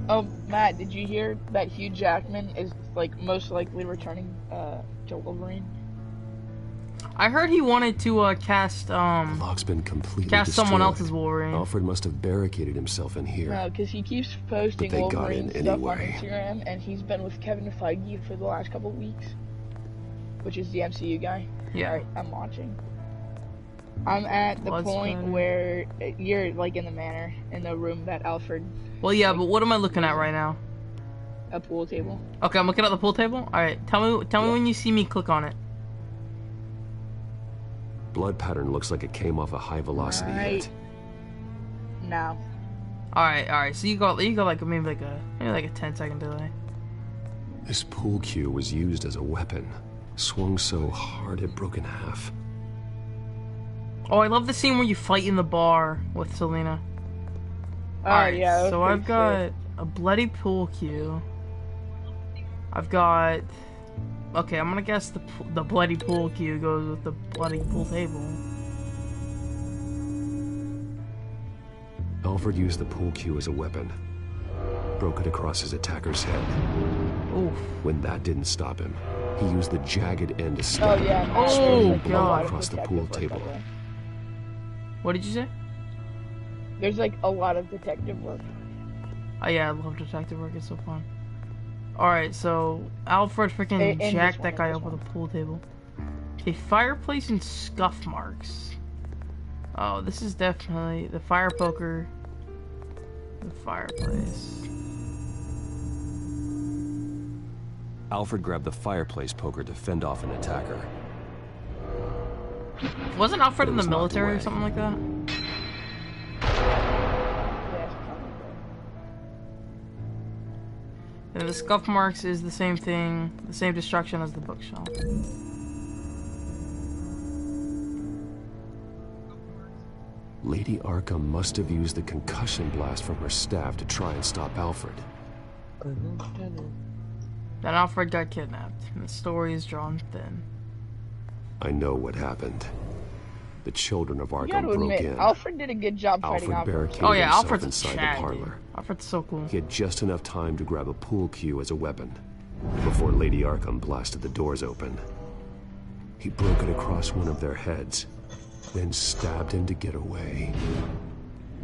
Oh, Matt, did you hear that Hugh Jackman is like most likely returning to Wolverine? I heard he wanted to cast The lock's been completely cast destroyed. someone else's Wolverine. Alfred must have barricaded himself in here. No, because he keeps posting But they got Wolverine in stuff on anyway. Instagram, and he's been with Kevin Feige for the last couple weeks, which is the MCU guy. Yeah. Alright, I'm watching. I'm at the Blood point splatter. where you're like in the manor, in the room that Alfred, Well, yeah, but what am I looking at right now? a pool table. Okay, I'm looking at the pool table. All right, tell me when you see me click on it. Blood pattern looks like it came off a high velocity hit. Now. All right. So you got like maybe like a 10-second delay. This pool cue was used as a weapon. Swung so hard it broke in half. Oh, I love the scene where you fight in the bar with Selena. Oh, Alright, yeah, that was so I've pretty got sick. a bloody pool cue. I've got... Okay, I'm gonna guess the bloody pool cue goes with the bloody pool table. Alfred used the pool cue as a weapon. Broke it across his attacker's head. Oof. When that didn't stop him, he used the jagged end to stab Oh, yeah. him, Matt, spraying there's, like, a blood lot of across the detective pool work, table. by the way. What did you say? There's like a lot of detective work. Oh yeah, I love detective work, it's so fun. Alright, so Alfred freaking In this jacked one, that in guy this up with one. a pool table. A fireplace and scuff marks. Oh, this is definitely the fire poker. The fireplace. Alfred grabbed the fireplace poker to fend off an attacker. Wasn't Alfred in the It was knocked military or away. something like that? Yeah, something like that. And the scuff marks is the same thing, the same destruction as the bookshelf. Lady Arkham must have used the concussion blast from her staff to try and stop Alfred. Then Alfred got kidnapped, and the story is drawn thin. I know what happened. The children of You Arkham gotta broke admit, in. Alfred did a good job fighting Alfred off. barricaded Oh yeah, himself Alfred's a inside Chad, the dude. parlor. Alfred's so cool. He had just enough time to grab a pool cue as a weapon before Lady Arkham blasted the doors open. He broke it across one of their heads, then stabbed him to get away.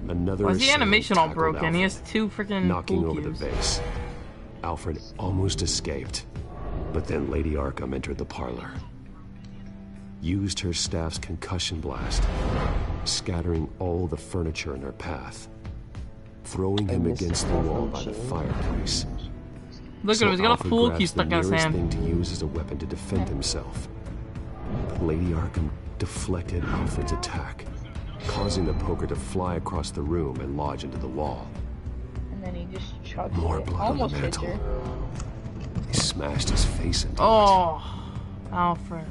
Another Why is the assailant animation all tackled broken? He has Alfred, two freaking knocking pool over the cues. vase. Alfred almost escaped, but then Lady Arkham entered the parlor. Used her staff's concussion blast, scattering all the furniture in her path, throwing him against the wall by the fireplace. Look at him, he's got a Alfred pool grabs cue the stuck in his nearest hand. thing to use as a weapon to defend himself. But Lady Arkham deflected Alfred's attack, causing the poker to fly across the room and lodge into the wall. And then he just chucked More it. blood on the Almost hit mantle. her. He smashed his face into it. Oh, Alfred.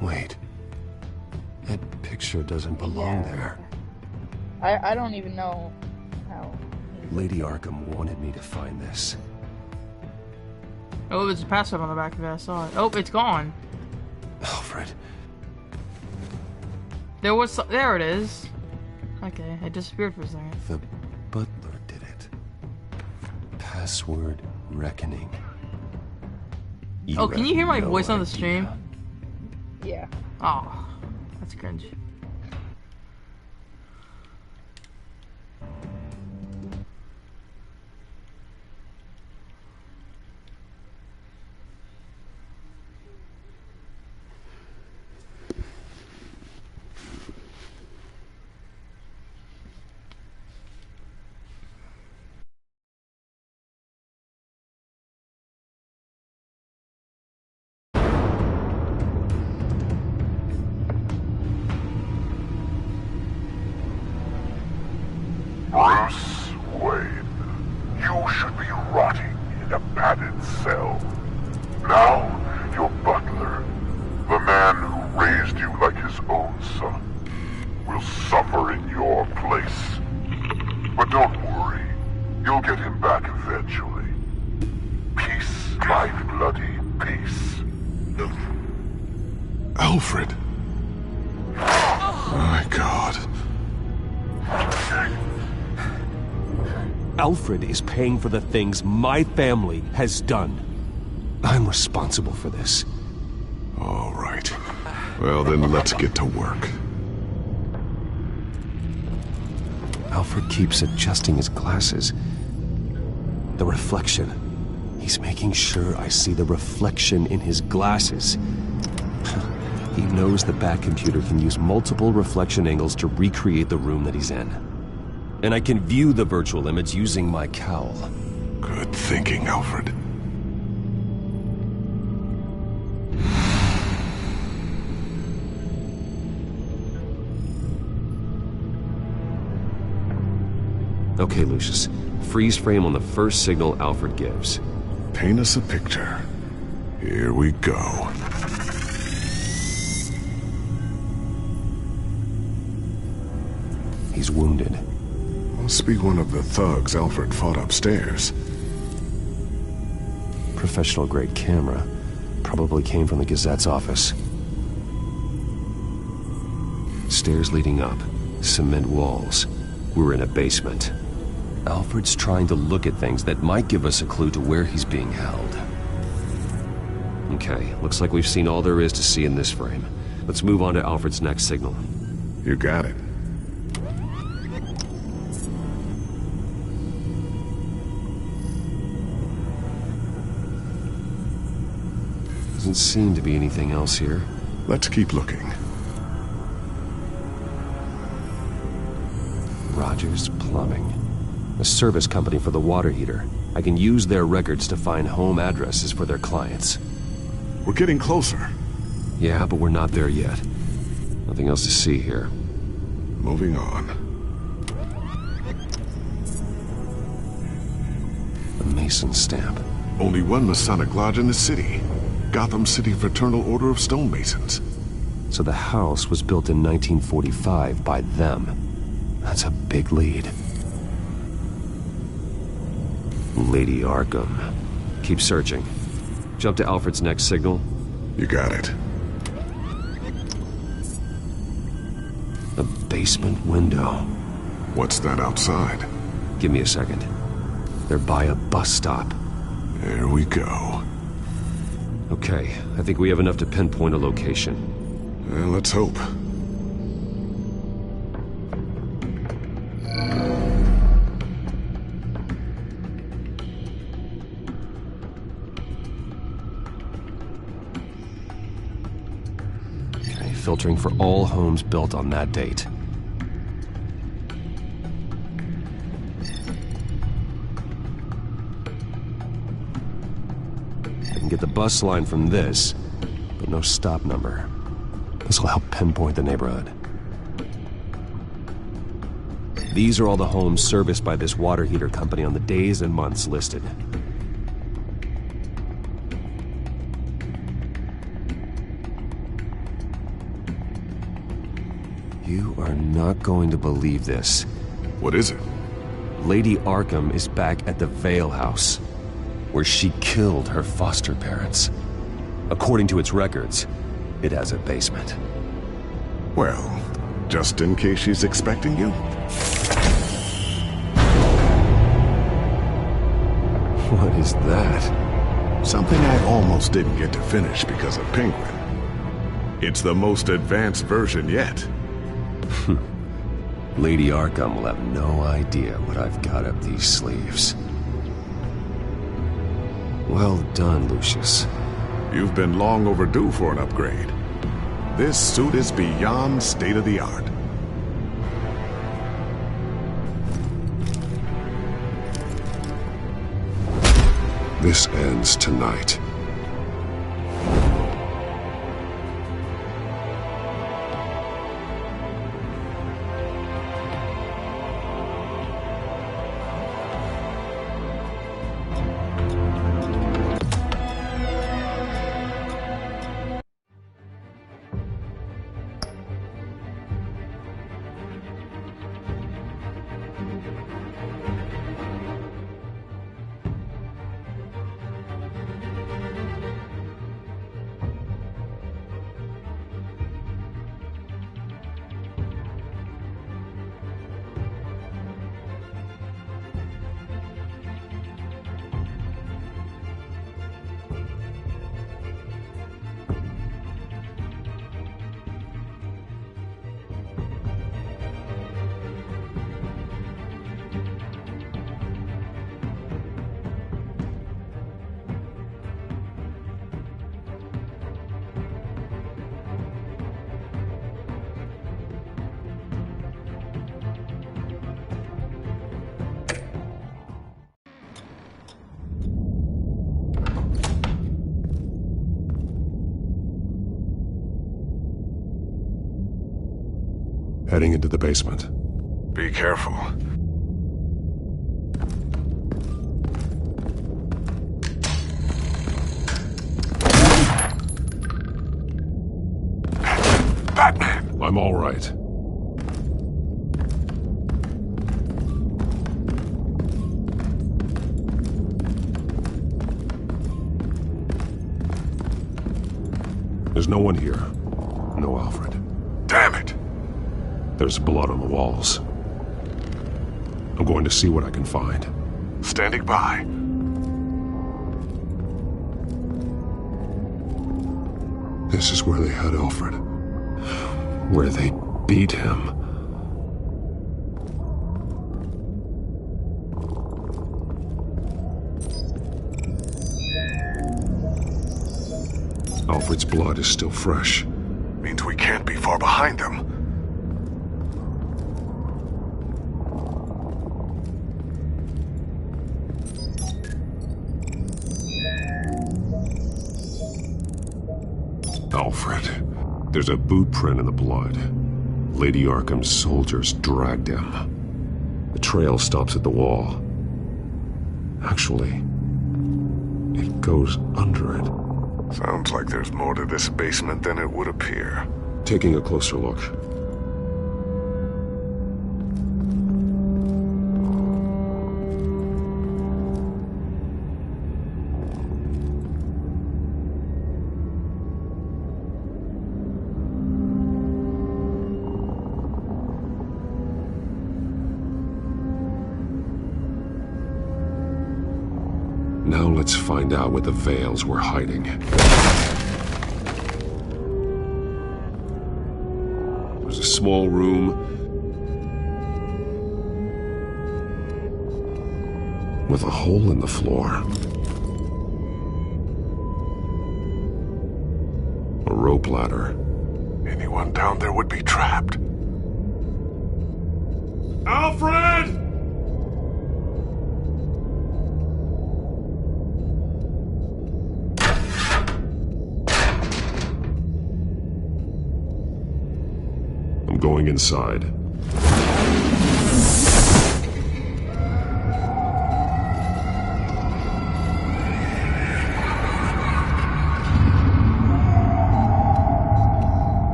Wait. That picture doesn't belong Yeah. there. I don't even know how. Lady Arkham wanted me to find this. Oh, there's a password on the back of it, I saw it. Oh, it's gone. Alfred. There it is. Okay, it disappeared for a second. The butler did it. Password reckoning. Oh, can you hear my have no voice on the idea. stream? Yeah. Oh, that's cringe. Bruce Wayne, you should be rotting in a padded cell. Now, your butler, the man who raised you like his own son, will suffer in your place. But don't worry, you'll get him back eventually. Peace, my bloody peace. Alfred. Oh my God. Alfred is paying for the things my family has done. I'm responsible for this. All right. Well, then let's get to work. Alfred keeps adjusting his glasses. The reflection. He's making sure I see the reflection in his glasses. He knows the back computer can use multiple reflection angles to recreate the room that he's in. And I can view the virtual image using my cowl. Good thinking, Alfred. Okay, Lucius. Freeze frame on the first signal Alfred gives. Paint us a picture. Here we go. He's wounded. Must be one of the thugs Alfred fought upstairs. Professional-grade camera. Probably came from the Gazette's office. Stairs leading up. Cement walls. We're in a basement. Alfred's trying to look at things that might give us a clue to where he's being held. Okay, looks like we've seen all there is to see in this frame. Let's move on to Alfred's next signal. You got it. Doesn't seem to be anything else here. Let's keep looking. Rogers Plumbing. A service company for the water heater. I can use their records to find home addresses for their clients. We're getting closer. Yeah, but we're not there yet. Nothing else to see here. Moving on. A Mason stamp. Only one Masonic lodge in the city. Gotham City Fraternal Order of Stonemasons. So the house was built in 1945 by them. That's a big lead. Lady Arkham. Keep searching. Jump to Alfred's next signal. You got it. A basement window. What's that outside? Give me a second. They're by a bus stop. There we go. Okay, I think we have enough to pinpoint a location. Well, let's hope. Okay, filtering for all homes built on that date. I can get the bus line from this, but no stop number. This will help pinpoint the neighborhood. These are all the homes serviced by this water heater company on the days and months listed. You are not going to believe this. What is it? Lady Arkham is back at the Vale House, where she killed her foster parents. According to its records, it has a basement. Well, just in case she's expecting you? What is that? Something I almost didn't get to finish because of Penguin. It's the most advanced version yet. Lady Arkham will have no idea what I've got up these sleeves. Well done, Lucius. You've been long overdue for an upgrade. This suit is beyond state-of-the-art. This ends tonight. heading into the basement. Be careful. Batman! I'm all right. There's no one here. No Alfred. Damn it! There's blood on the walls. I'm going to see what I can find. Standing by. This is where they had Alfred. Where they beat him. Alfred's blood is still fresh. Means we can't be far behind them. Alfred. There's a boot print in the blood. Lady Arkham's soldiers dragged him. The trail stops at the wall. Actually, it goes under it. Sounds like there's more to this basement than it would appear. Taking a closer look. Now let's find out what the Veils were hiding. There's a small room with a hole in the floor. A rope ladder. Anyone down there would be trapped. Alfred! I'm going inside.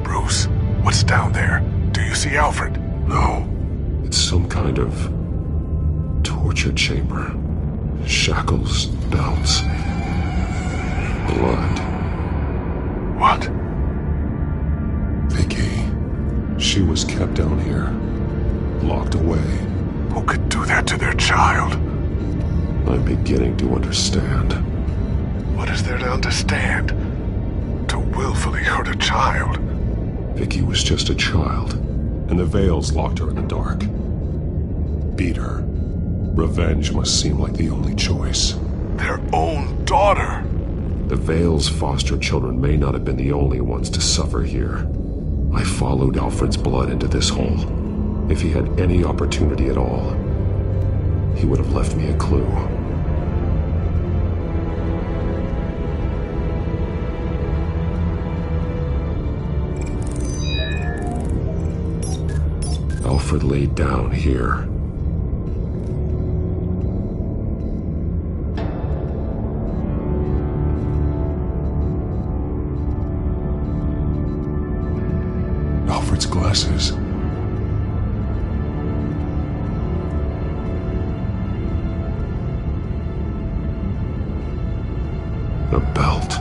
Bruce, what's down there? Do you see Alfred? No. It's some kind of torture chamber. Shackles, belts, blood. What? Vicky. She was kept down here, locked away. Who could do that to their child? I'm beginning to understand. What is there to understand? To willfully hurt a child? Vicky was just a child, and the Veils locked her in the dark. Beat her. Revenge must seem like the only choice. Their own daughter! The Veils' foster children may not have been the only ones to suffer here. I followed Alfred's blood into this hole. If he had any opportunity at all, he would have left me a clue. Alfred laid down here. Alfred's glasses. A belt.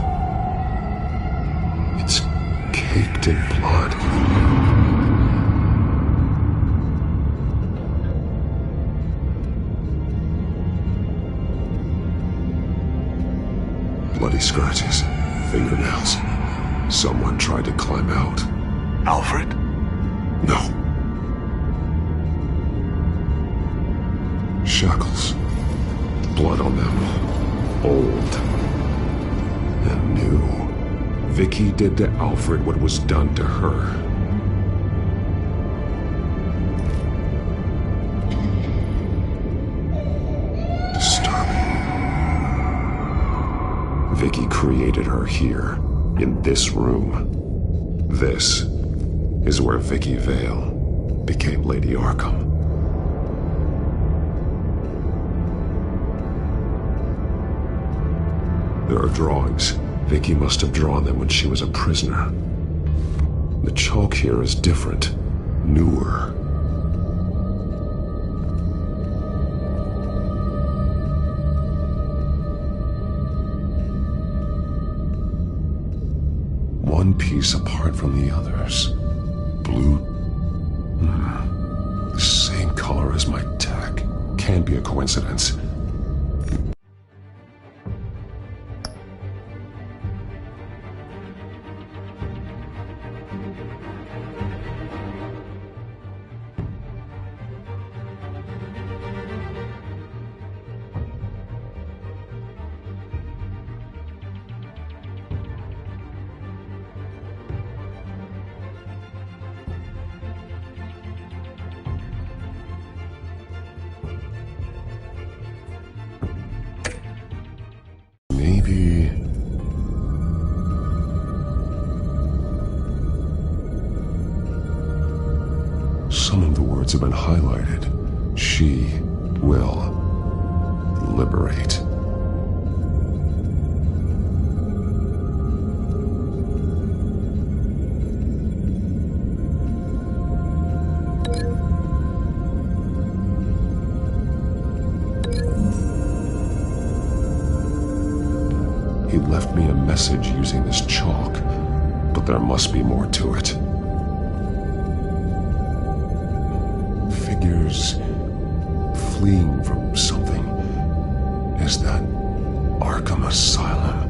It's caked in blood. Bloody scratches, fingernails. Someone tried to climb out. Alfred? No. Shackles. Blood on them. Old. And new. Vicky did to Alfred what was done to her. Vicky created her here, in this room. This is where Vicky Vale became Lady Arkham. There are drawings. Vicky must have drawn them when she was a prisoner. The chalk here is different, newer. One piece apart from the others. Blue. The same color as my tech. Can't be a coincidence. Maybe... some of the words have been highlighted. She will liberate. He left me a message using this chalk, but there must be more to it. Figures fleeing from something. Is that Arkham Asylum?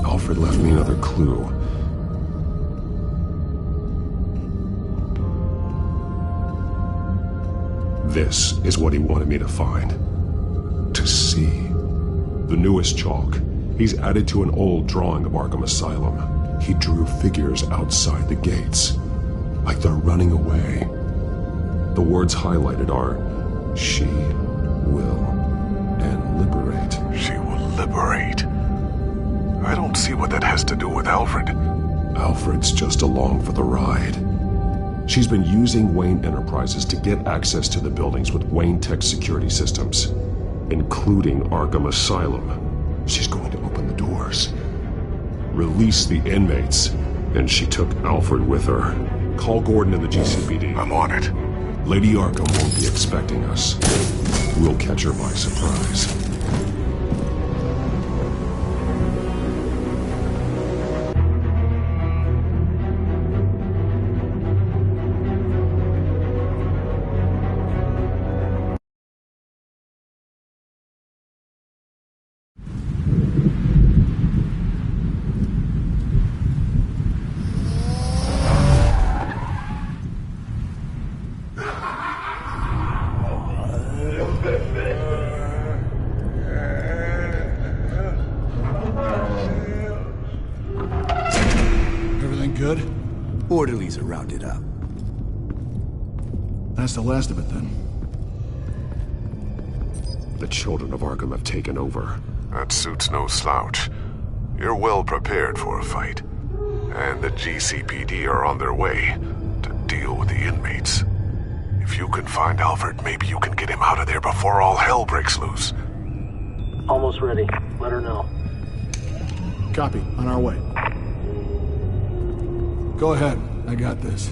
Alfred left me another clue. This is what he wanted me to find. To see. The newest chalk. He's added to an old drawing of Arkham Asylum. He drew figures outside the gates. Like they're running away. The words highlighted are, she will, and liberate. She will liberate. I don't see what that has to do with Alfred. Alfred's just along for the ride. She's been using Wayne Enterprises to get access to the buildings with Wayne Tech security systems, including Arkham Asylum. She's going to open the doors, release the inmates, and she took Alfred with her. Call Gordon and the GCPD. I'm on it. Lady Arkham won't be expecting us. We'll catch her by surprise. Everything good? Orderlies are rounded up. That's the last of it then. The children of Arkham have taken over. That suit's no slouch. You're well prepared for a fight. And the GCPD are on their way to deal with the inmates. If you can find Alfred, maybe you can get him out of there before all hell breaks loose. Almost ready. Let her know. Copy. On our way. Go ahead. I got this.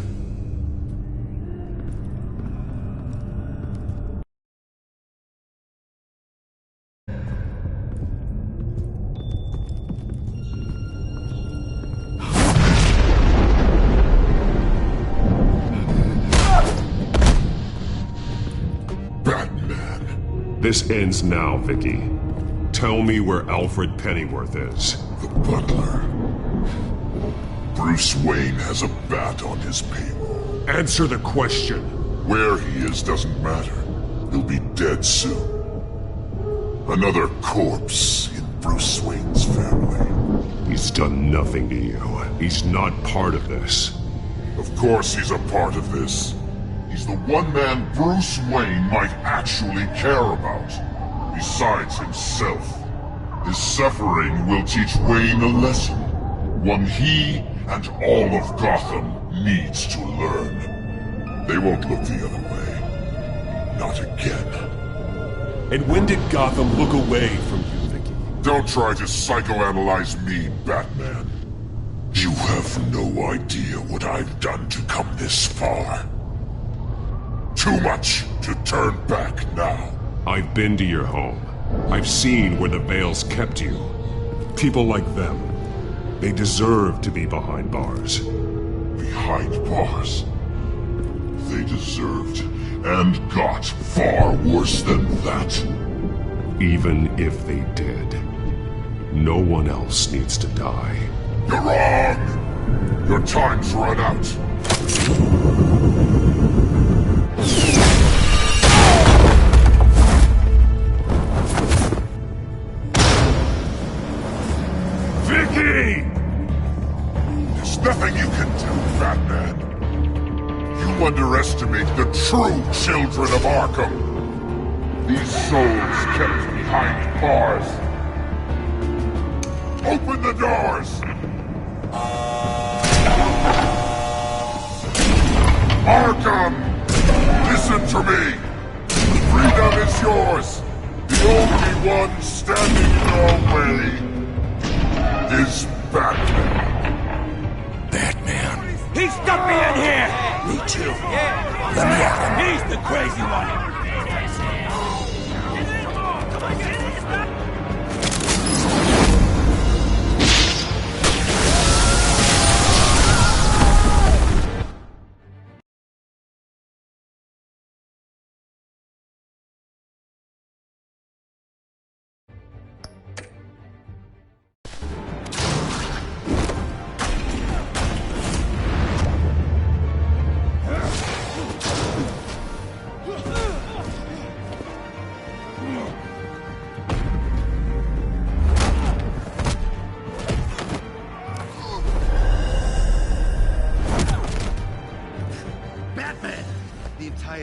This ends now, Vicky. Tell me where Alfred Pennyworth is. The butler. Bruce Wayne has a bat on his payroll. Answer the question. Where he is doesn't matter. He'll be dead soon. Another corpse in Bruce Wayne's family. He's done nothing to you. He's not part of this. Of course he's a part of this. He's the one man Bruce Wayne might actually care about. Besides himself. His suffering will teach Wayne a lesson. One he and all of Gotham needs to learn. They won't look the other way. Not again. And when did Gotham look away from you, Vicky? Don't try to psychoanalyze me, Batman. You have no idea what I've done to come this far. Too much to turn back now. I've been to your home. I've seen where the Vales kept you. People like them, they deserve to be behind bars. Behind bars? They deserved and got far worse than that. Even if they did, no one else needs to die. You're wrong! Your time's run out. Vicky! There's nothing you can do, Batman. You underestimate the true children of Arkham. These souls kept behind bars. Open the doors! Arkham! Listen to me! Freedom is yours! The only one standing in your way is Batman. Batman. He stuck me in here! Me too. Let me at him. He's the crazy one!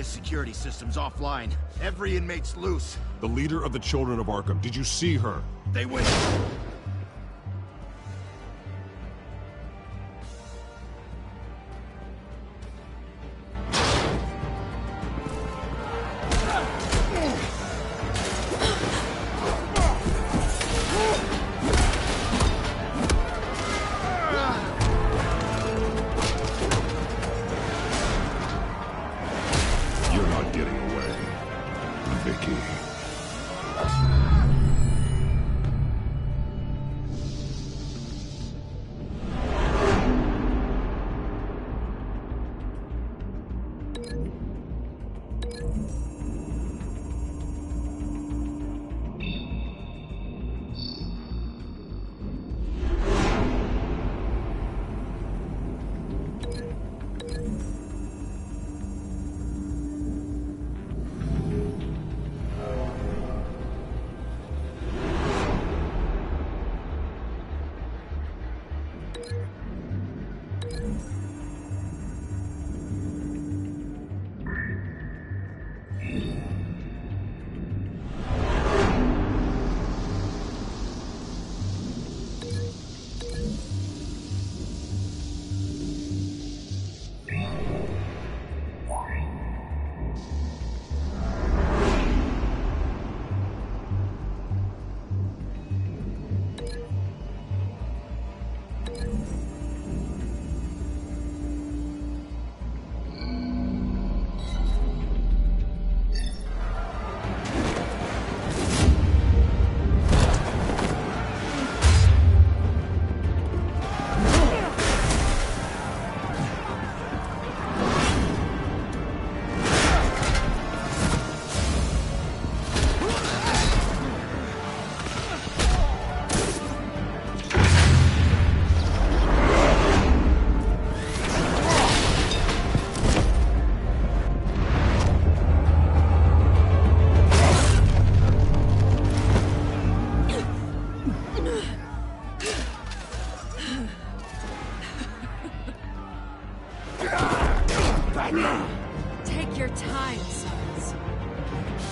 Security system's offline. Every inmate's loose. The leader of the Children of Arkham, did you see her? They win.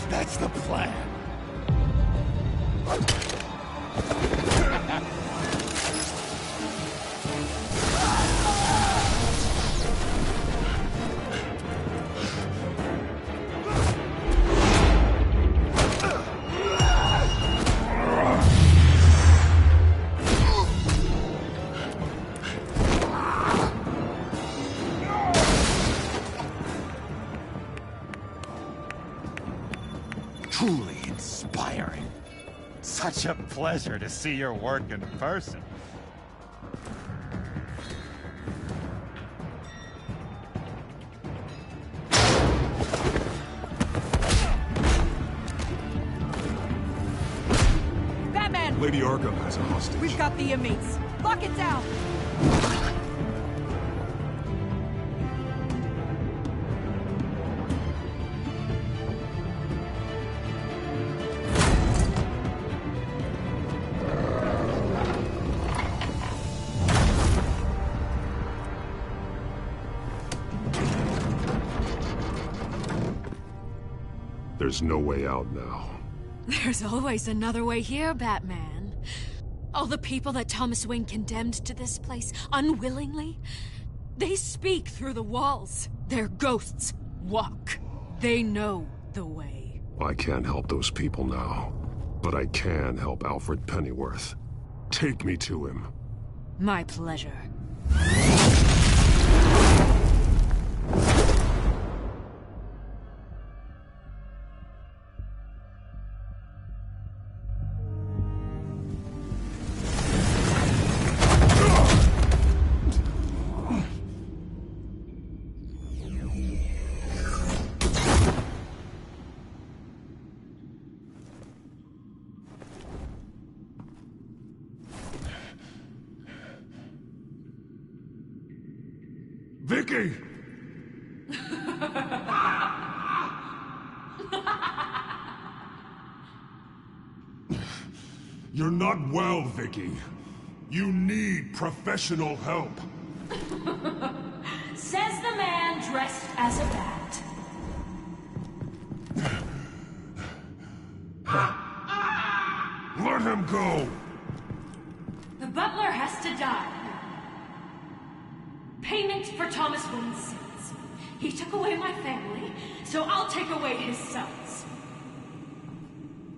That's the plan. Truly inspiring. Such a pleasure to see your work in person. Batman! Lady Arkham has a hostage. We've got the inmates. Lock it down! There's no way out now. There's always another way here, Batman. All the people that Thomas Wayne condemned to this place unwillingly, they speak through the walls. Their ghosts walk. They know the way. I can't help those people now, but I can help Alfred Pennyworth. Take me to him. My pleasure. Vicky! You're not well, Vicky. You need professional help. Says the man dressed as a bat. Let him go! The butler has to die. Payment for Thomas Wayne's sins. He took away my family, so I'll take away his sons.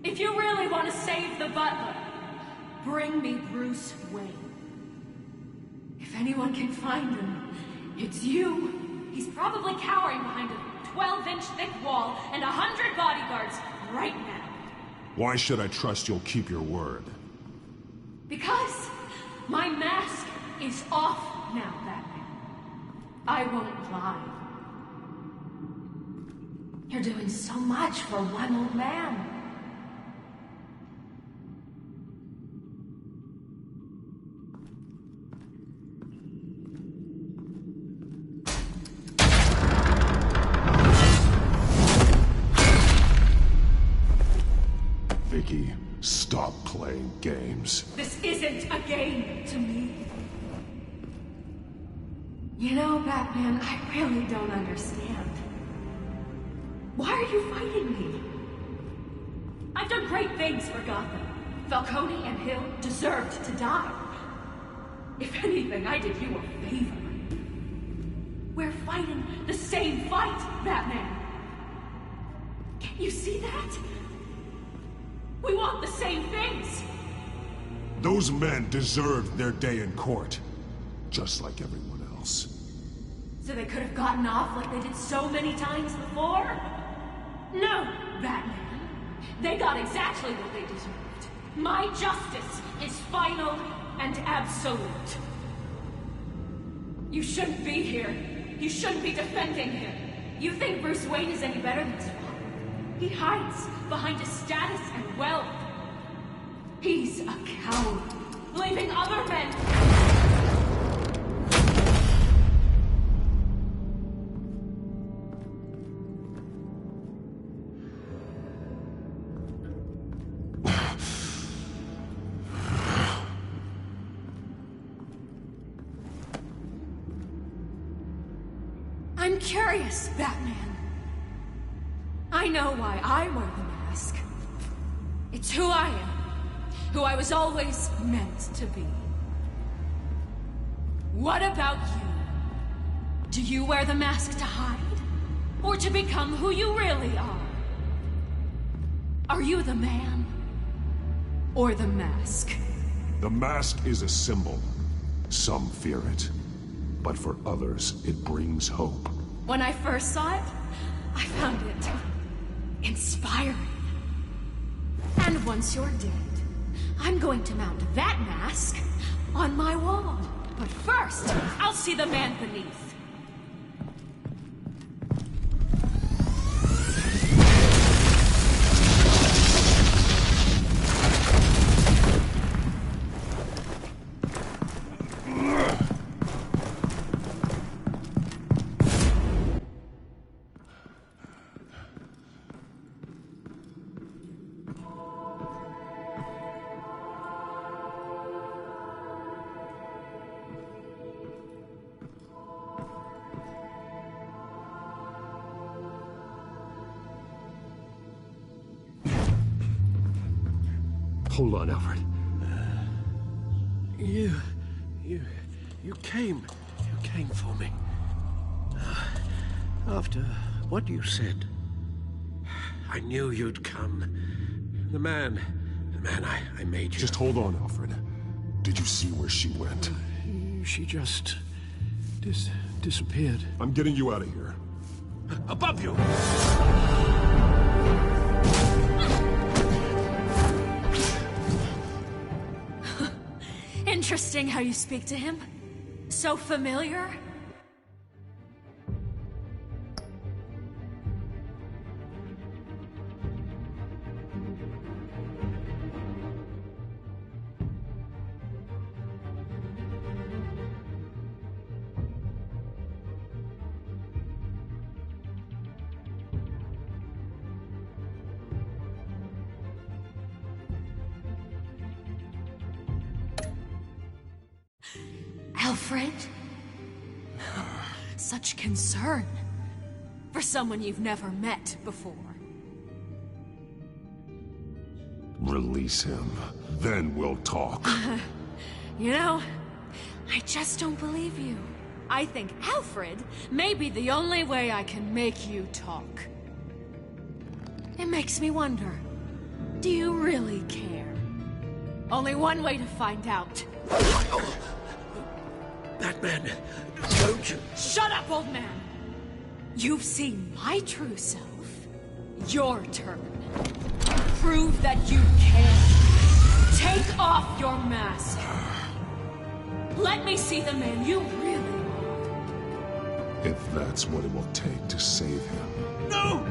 If you really want to save the butler, bring me Bruce Wayne. If anyone can find him, it's you. He's probably cowering behind a 12-inch thick wall and 100 bodyguards right now. Why should I trust you'll keep your word? Because my mask is off now, Batman. I won't lie. You're doing so much for one old man. Vicky, stop playing games. This isn't a game to me. You know, Batman, I really don't understand. Why are you fighting me? I've done great things for Gotham. Falcone and Hill deserved to die. If anything, I did you a favor. We're fighting the same fight, Batman. Can't you see that? We want the same things. Those men deserved their day in court, just like everyone else. So they could have gotten off like they did so many times before? No, Batman. They got exactly what they deserved. My justice is final and absolute. You shouldn't be here. You shouldn't be defending him. You think Bruce Wayne is any better than his father? He hides behind his status and wealth. He's a coward, leaving other men... I'm curious, Batman. I I know why I wear the mask. It's who I am. Who I was always meant to be. What about you? Do you wear the mask to hide? Or to become who you really are? Are you the man? Or the mask? The mask is a symbol. Some fear it. But for others, it brings hope. When I first saw it, I found it inspiring. And once you're dead, I'm going to mount that mask on my wall. But first, I'll see the man beneath. Hold on, Alfred. You came for me. After what you said, I knew you'd come. The man I made you. Just hold on, Alfred. Did you see where she went? She just disappeared. I'm getting you out of here. Above you! Interesting how you speak to him. So familiar. Alfred? Such concern for someone you've never met before. Release him. Then we'll talk. You know, I just don't believe you. I think Alfred may be the only way I can make you talk. It makes me wonder, do you really care? Only one way to find out. Batman, don't you... Shut up, old man! You've seen my true self. Your turn. Prove that you can. Take off your mask. Let me see the man you really are. If that's what it will take to save him. No!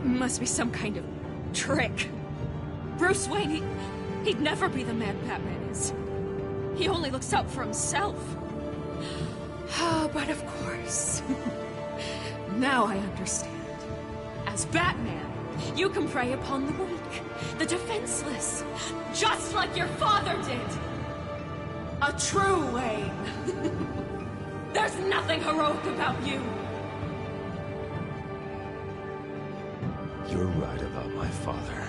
Must be some kind of trick. Bruce Wayne, he'd never be the man Batman is. He only looks out for himself. But of course. Now I understand. As Batman, you can prey upon the weak, the defenseless, just like your father did. A true Wayne. There's nothing heroic about you. You're right about my father.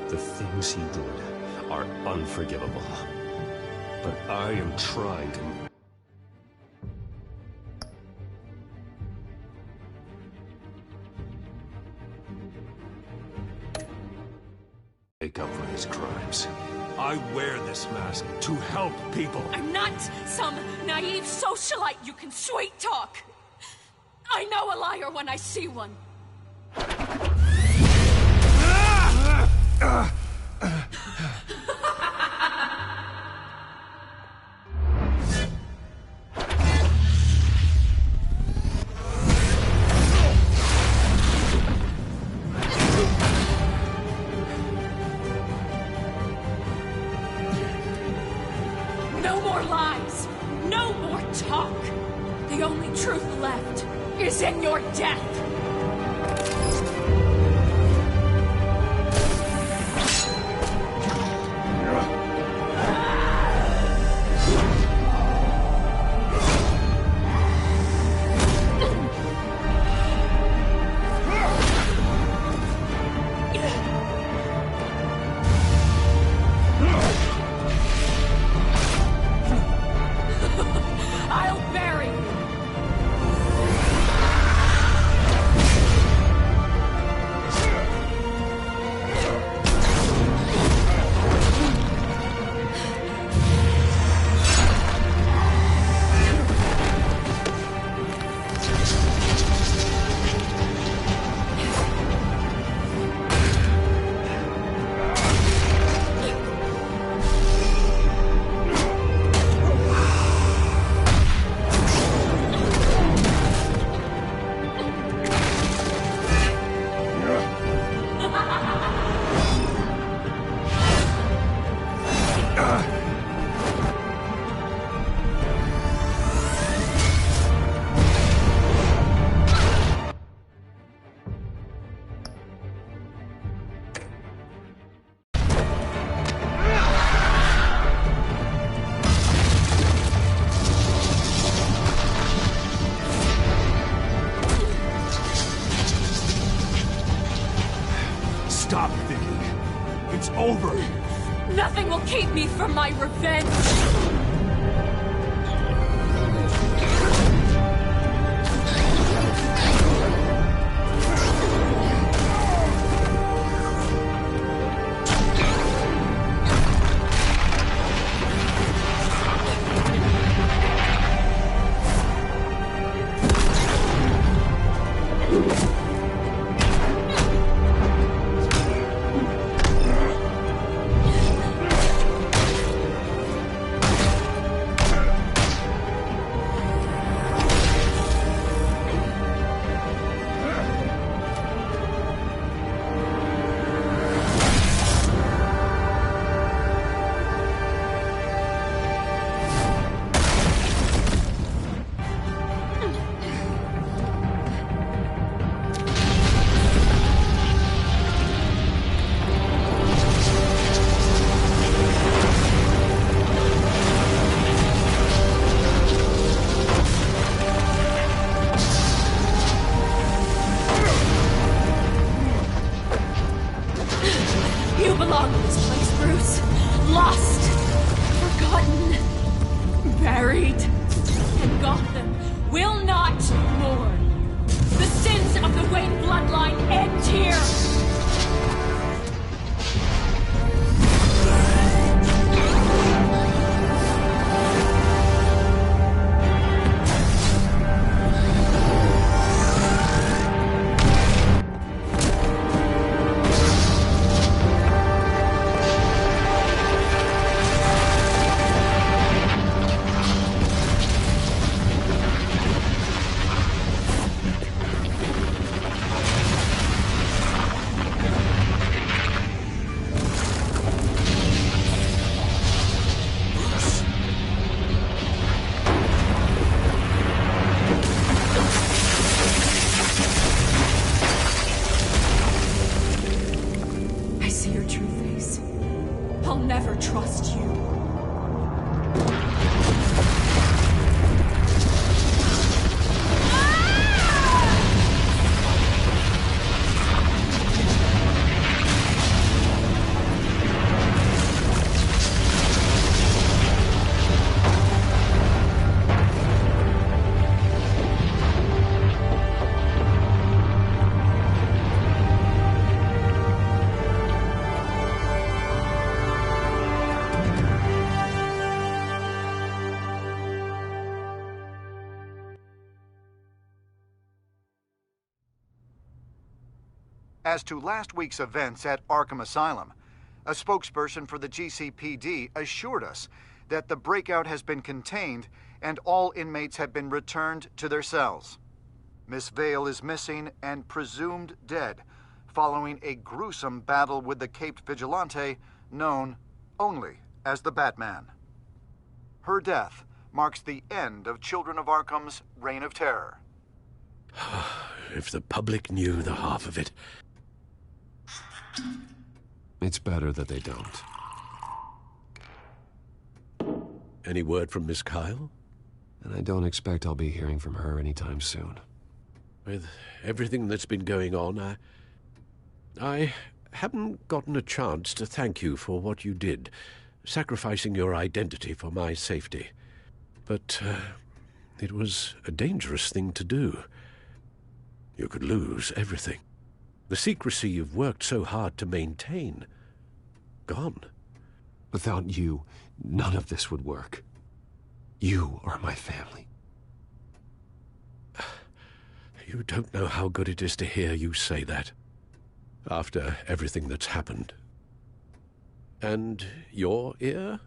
The things he did are unforgivable. But I am trying to... make up for his crimes. I wear this mask to help people. I'm not some naive socialite you can sweet talk. I know a liar when I see one. No more lies. No more talk. The only truth left is in your death. keep me from my revenge! As to last week's events at Arkham Asylum, a spokesperson for the GCPD assured us that the breakout has been contained and all inmates have been returned to their cells. Miss Vale is missing and presumed dead following a gruesome battle with the caped vigilante known only as the Batman. Her death marks the end of Children of Arkham's reign of terror. If the public knew the half of it. It's better that they don't. Any word from Miss Kyle? And I don't expect I'll be hearing from her anytime soon. With everything that's been going on, I haven't gotten a chance to thank you for what you did, sacrificing your identity for my safety. But it was a dangerous thing to do. You could lose everything. The secrecy you've worked so hard to maintain. Gone. Without you, none of this would work. You are my family. You don't know how good it is to hear you say that. After everything that's happened. And your ear?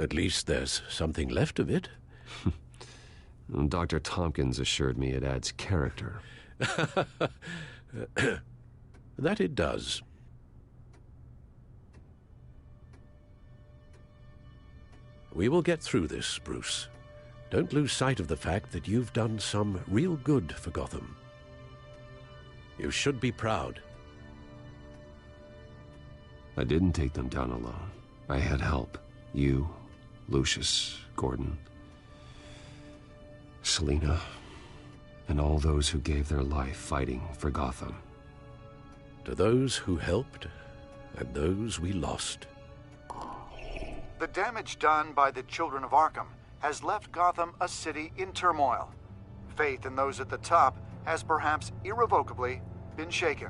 At least there's something left of it. Dr. Tompkins assured me it adds character. That it does. We will get through this, Bruce. Don't lose sight of the fact that you've done some real good for Gotham. You should be proud. I didn't take them down alone. I had help. You, Lucius, Gordon, Selina, and all those who gave their life fighting for Gotham. To those who helped, and those we lost. The damage done by the Children of Arkham has left Gotham a city in turmoil. Faith in those at the top has perhaps irrevocably been shaken.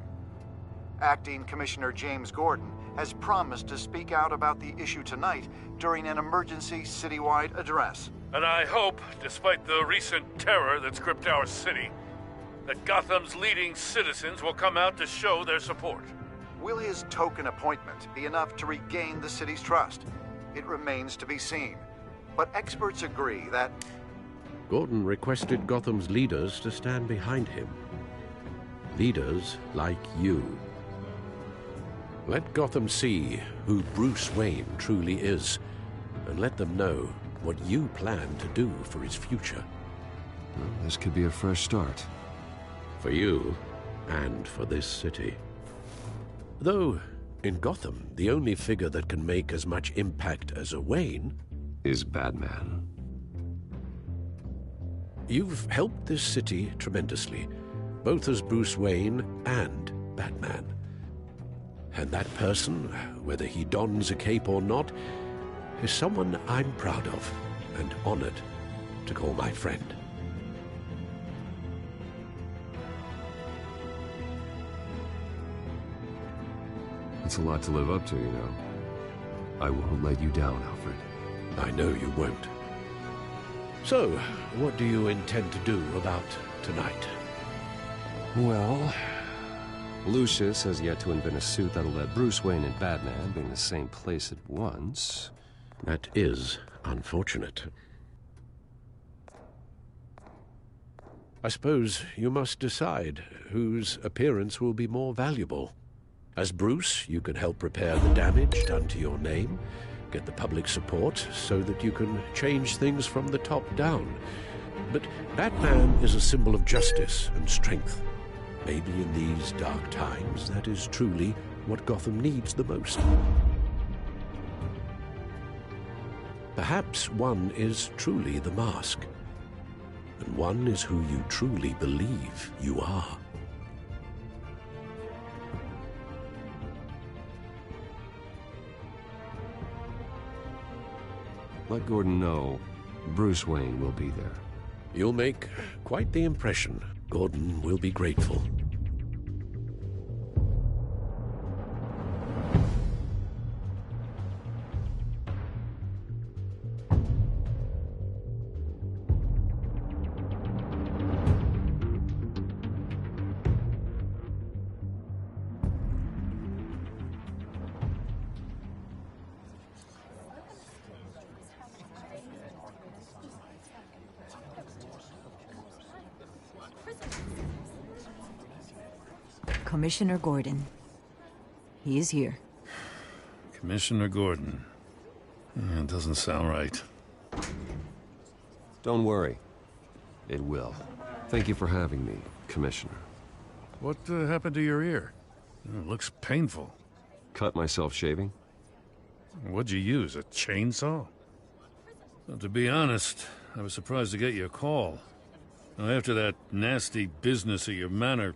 Acting Commissioner James Gordon has promised to speak out about the issue tonight during an emergency citywide address. And I hope, despite the recent terror that's gripped our city, that Gotham's leading citizens will come out to show their support. Will his token appointment be enough to regain the city's trust? It remains to be seen. But experts agree that... Gordon requested Gotham's leaders to stand behind him. Leaders like you. Let Gotham see who Bruce Wayne truly is, and let them know what you plan to do for his future. Well, this could be a fresh start. For you, and for this city. Though, in Gotham, the only figure that can make as much impact as a Wayne is Batman. You've helped this city tremendously, both as Bruce Wayne and Batman. And that person, whether he dons a cape or not, is someone I'm proud of and honored to call my friend. It's a lot to live up to, you know. I won't let you down, Alfred. I know you won't. So, what do you intend to do about tonight? Well, Lucius has yet to invent a suit that'll let Bruce Wayne and Batman be in the same place at once. That is unfortunate. I suppose you must decide whose appearance will be more valuable. As Bruce, you can help repair the damage done to your name, get the public support so that you can change things from the top down. But Batman is a symbol of justice and strength. Maybe in these dark times, that is truly what Gotham needs the most. Perhaps one is truly the mask, and one is who you truly believe you are. Let Gordon know Bruce Wayne will be there. You'll make quite the impression. Gordon will be grateful. Commissioner Gordon. He is here. Commissioner Gordon. Yeah, it doesn't sound right. Don't worry. It will. Thank you for having me, Commissioner. What happened to your ear? It looks painful. Cut myself shaving. What'd you use, a chainsaw? Well, to be honest, I was surprised to get your call. Now, after that nasty business at your manor,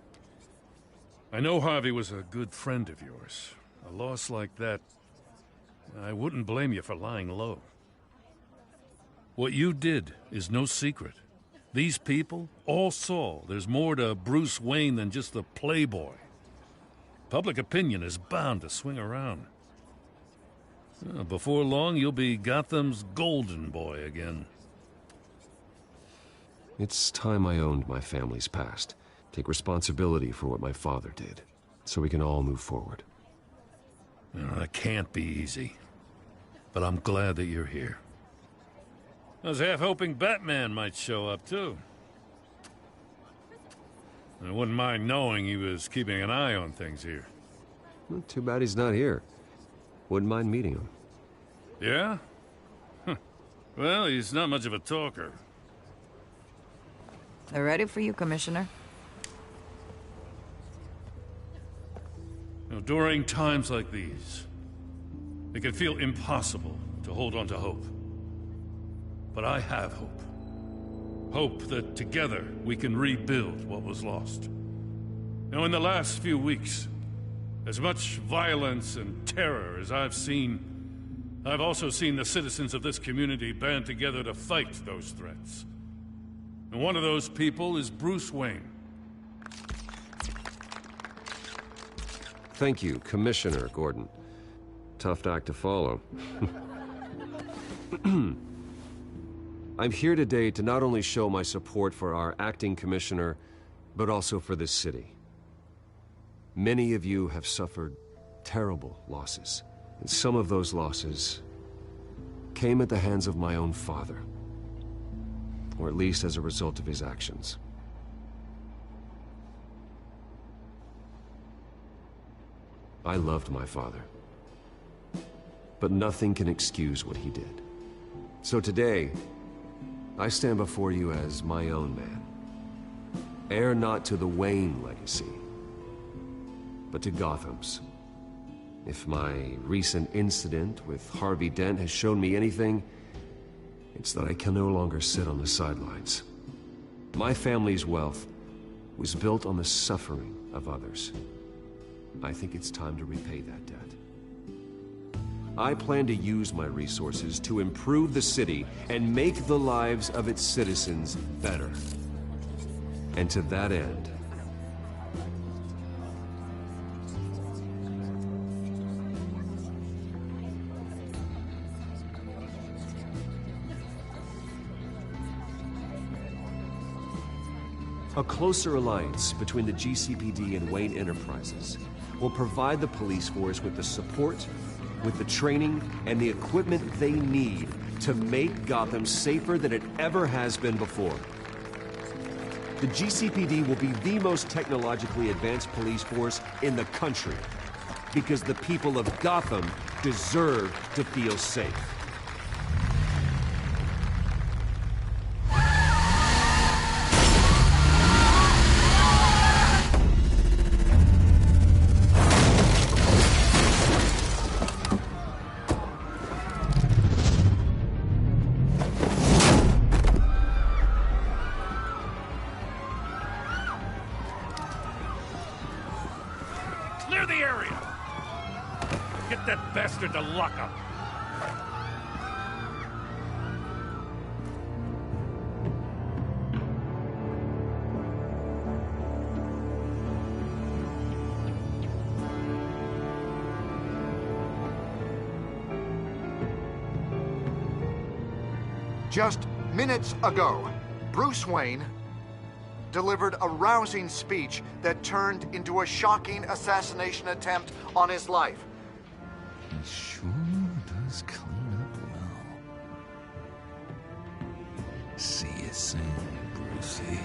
I know Harvey was a good friend of yours. A loss like that, I wouldn't blame you for lying low. What you did is no secret. These people all saw there's more to Bruce Wayne than just the playboy. Public opinion is bound to swing around. Before long, you'll be Gotham's golden boy again. It's time I owned my family's past. Take responsibility for what my father did, so we can all move forward. That can't be easy, but I'm glad that you're here. I was half hoping Batman might show up, too. I wouldn't mind knowing he was keeping an eye on things here. Well, too bad he's not here. Wouldn't mind meeting him. Yeah? Well, he's not much of a talker. They're ready for you, Commissioner. During times like these, it can feel impossible to hold on to hope. But I have hope. Hope that together we can rebuild what was lost. Now, in the last few weeks, as much violence and terror as I've seen, I've also seen the citizens of this community band together to fight those threats. And one of those people is Bruce Wayne. Thank you, Commissioner Gordon. Tough act to follow. I'm here today to not only show my support for our acting commissioner, but also for this city. Many of you have suffered terrible losses, and some of those losses came at the hands of my own father, or at least as a result of his actions. I loved my father, but nothing can excuse what he did. So today, I stand before you as my own man, heir not to the Wayne legacy, but to Gotham's. If my recent incident with Harvey Dent has shown me anything, it's that I can no longer sit on the sidelines. My family's wealth was built on the suffering of others. I think it's time to repay that debt. I plan to use my resources to improve the city and make the lives of its citizens better. And to that end, a closer alliance between the GCPD and Wayne Enterprises will provide the police force with the support, with the training, and the equipment they need to make Gotham safer than it ever has been before. The GCPD will be the most technologically advanced police force in the country, because the people of Gotham deserve to feel safe. Clear the area! Get that bastard to lockup! Just minutes ago, Bruce Wayne delivered a rousing speech that turned into a shocking assassination attempt on his life. He sure does clean up well. See you soon, Brucey.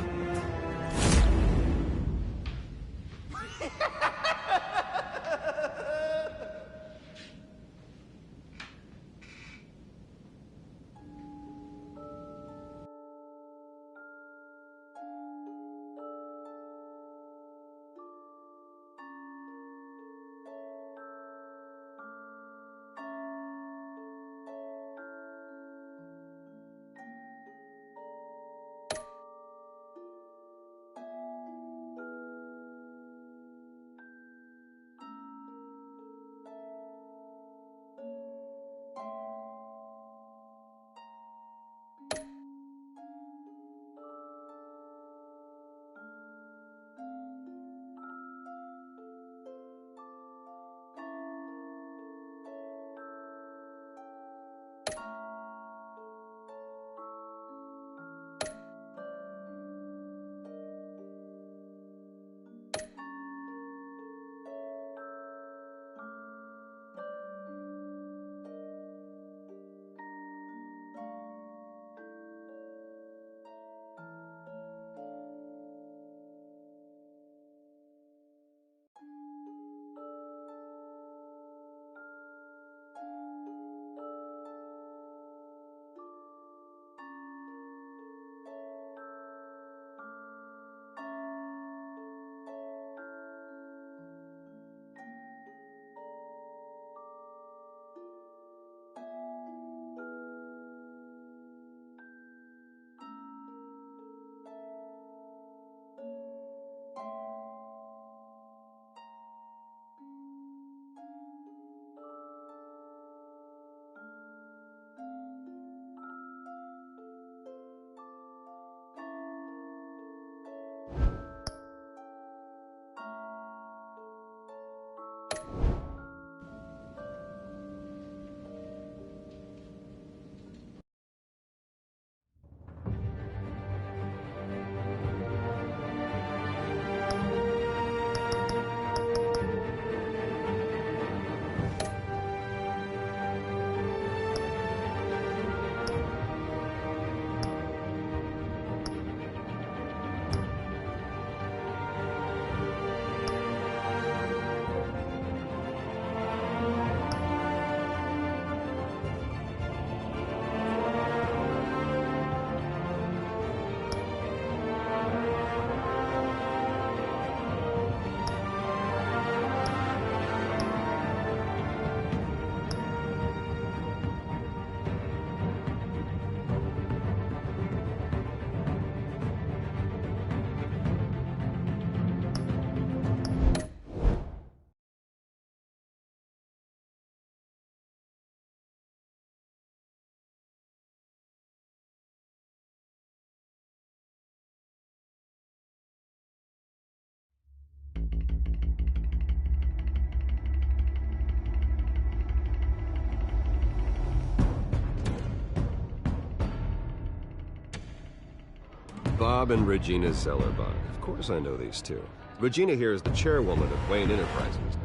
Bob and Regina Zellerbach. Of course I know these two. Regina here is the chairwoman of Wayne Enterprises.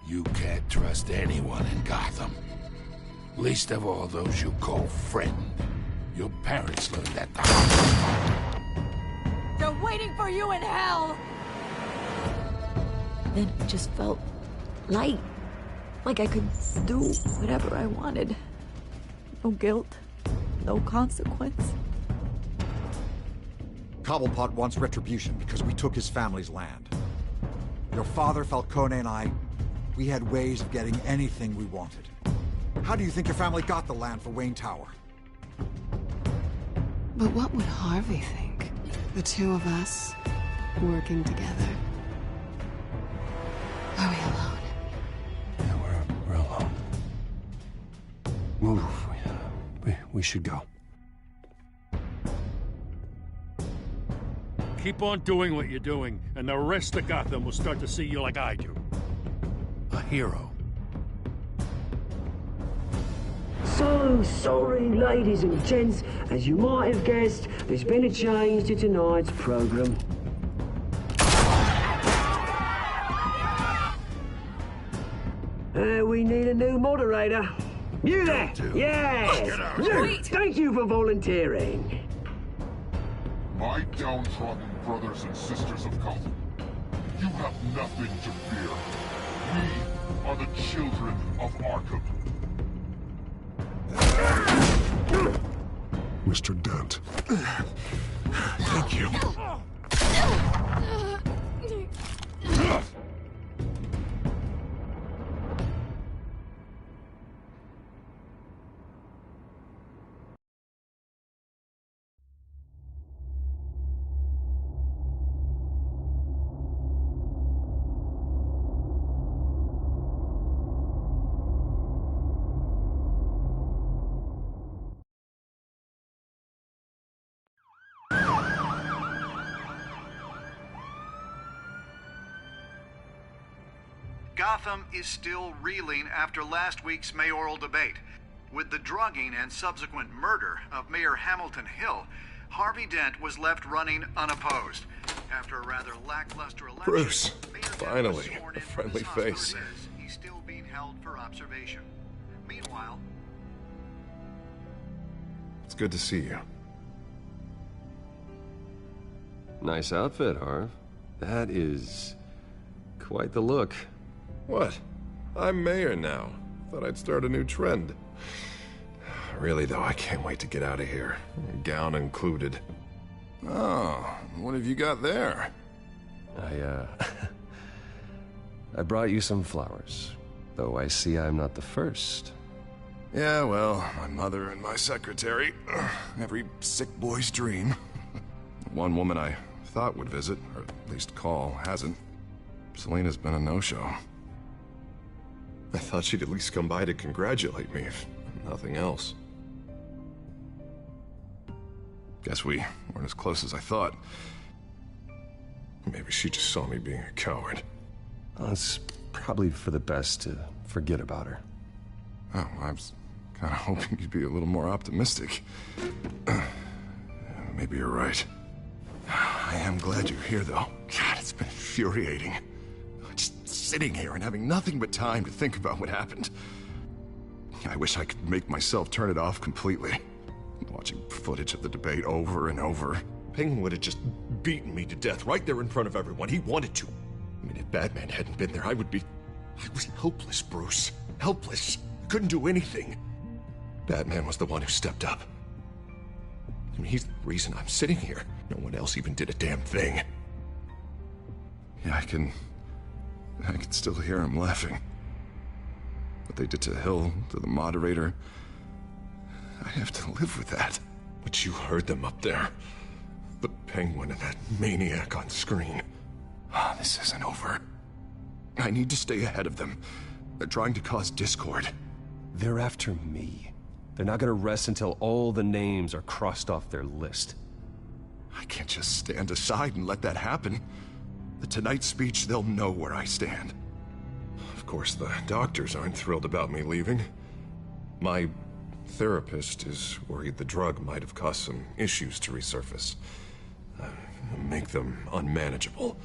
You can't trust anyone in Gotham. Least of all those you call friend. Your parents learned that the hard way. They're waiting for you in hell! Then it just felt light. Like I could do whatever I wanted. No guilt, no consequence. Cobblepot wants retribution because we took his family's land. Your father, Falcone, and I, we had ways of getting anything we wanted. How do you think your family got the land for Wayne Tower? But what would Harvey think? The two of us, working together. Are we alone? Yeah, we're alone. Move. We should go. Keep on doing what you're doing, and the rest of Gotham will start to see you like I do. A hero. So sorry, ladies and gents. As you might have guessed, there's been a change to tonight's program. We need a new moderator. You there? Yes! Wait. Thank you for volunteering. My downtrodden brothers and sisters of Gotham, you have nothing to fear. We are the children of Arkham. Mr. Dent. Thank you. Gotham is still reeling after last week's mayoral debate. With the drugging and subsequent murder of Mayor Hamilton Hill, Harvey Dent was left running unopposed. After a rather lackluster election, Bruce, Mayor Dent finally, was sworn a in for friendly this hospital face. visit. He's still being held for observation. Meanwhile, It's good to see you. Nice outfit, Harv. That is quite the look. What? I'm mayor now. Thought I'd start a new trend. Really, though, I can't wait to get out of here. Gown included. Oh, what have you got there? I brought you some flowers. Though I see I'm not the first. Yeah, well, my mother and my secretary. Every sick boy's dream. One woman I thought would visit, or at least call, hasn't. Selena's been a no-show. I thought she'd at least come by to congratulate me, if nothing else. Guess we weren't as close as I thought. Maybe she just saw me being a coward. Well, it's probably for the best to forget about her. Oh, I was kind of hoping you'd be a little more optimistic. Maybe you're right. I am glad you're here, though. God, it's been infuriating. Just sitting here and having nothing but time to think about what happened. I wish I could make myself turn it off completely. Watching footage of the debate over and over. Penguin would have just beaten me to death right there in front of everyone. He wanted to. I mean, if Batman hadn't been there, I was helpless, Bruce. Helpless. Couldn't do anything. Batman was the one who stepped up. I mean, he's the reason I'm sitting here. No one else even did a damn thing. Yeah, I can still hear him laughing. What they did to Hill, to the moderator, I have to live with that. But you heard them up there. The Penguin and that maniac on screen. This isn't over. I need to stay ahead of them. They're trying to cause discord. They're after me. They're not gonna rest until all the names are crossed off their list. I can't just stand aside and let that happen. The Tonight speech, they'll know where I stand. Of course, the doctors aren't thrilled about me leaving. My therapist is worried the drug might have caused some issues to resurface. Make them unmanageable.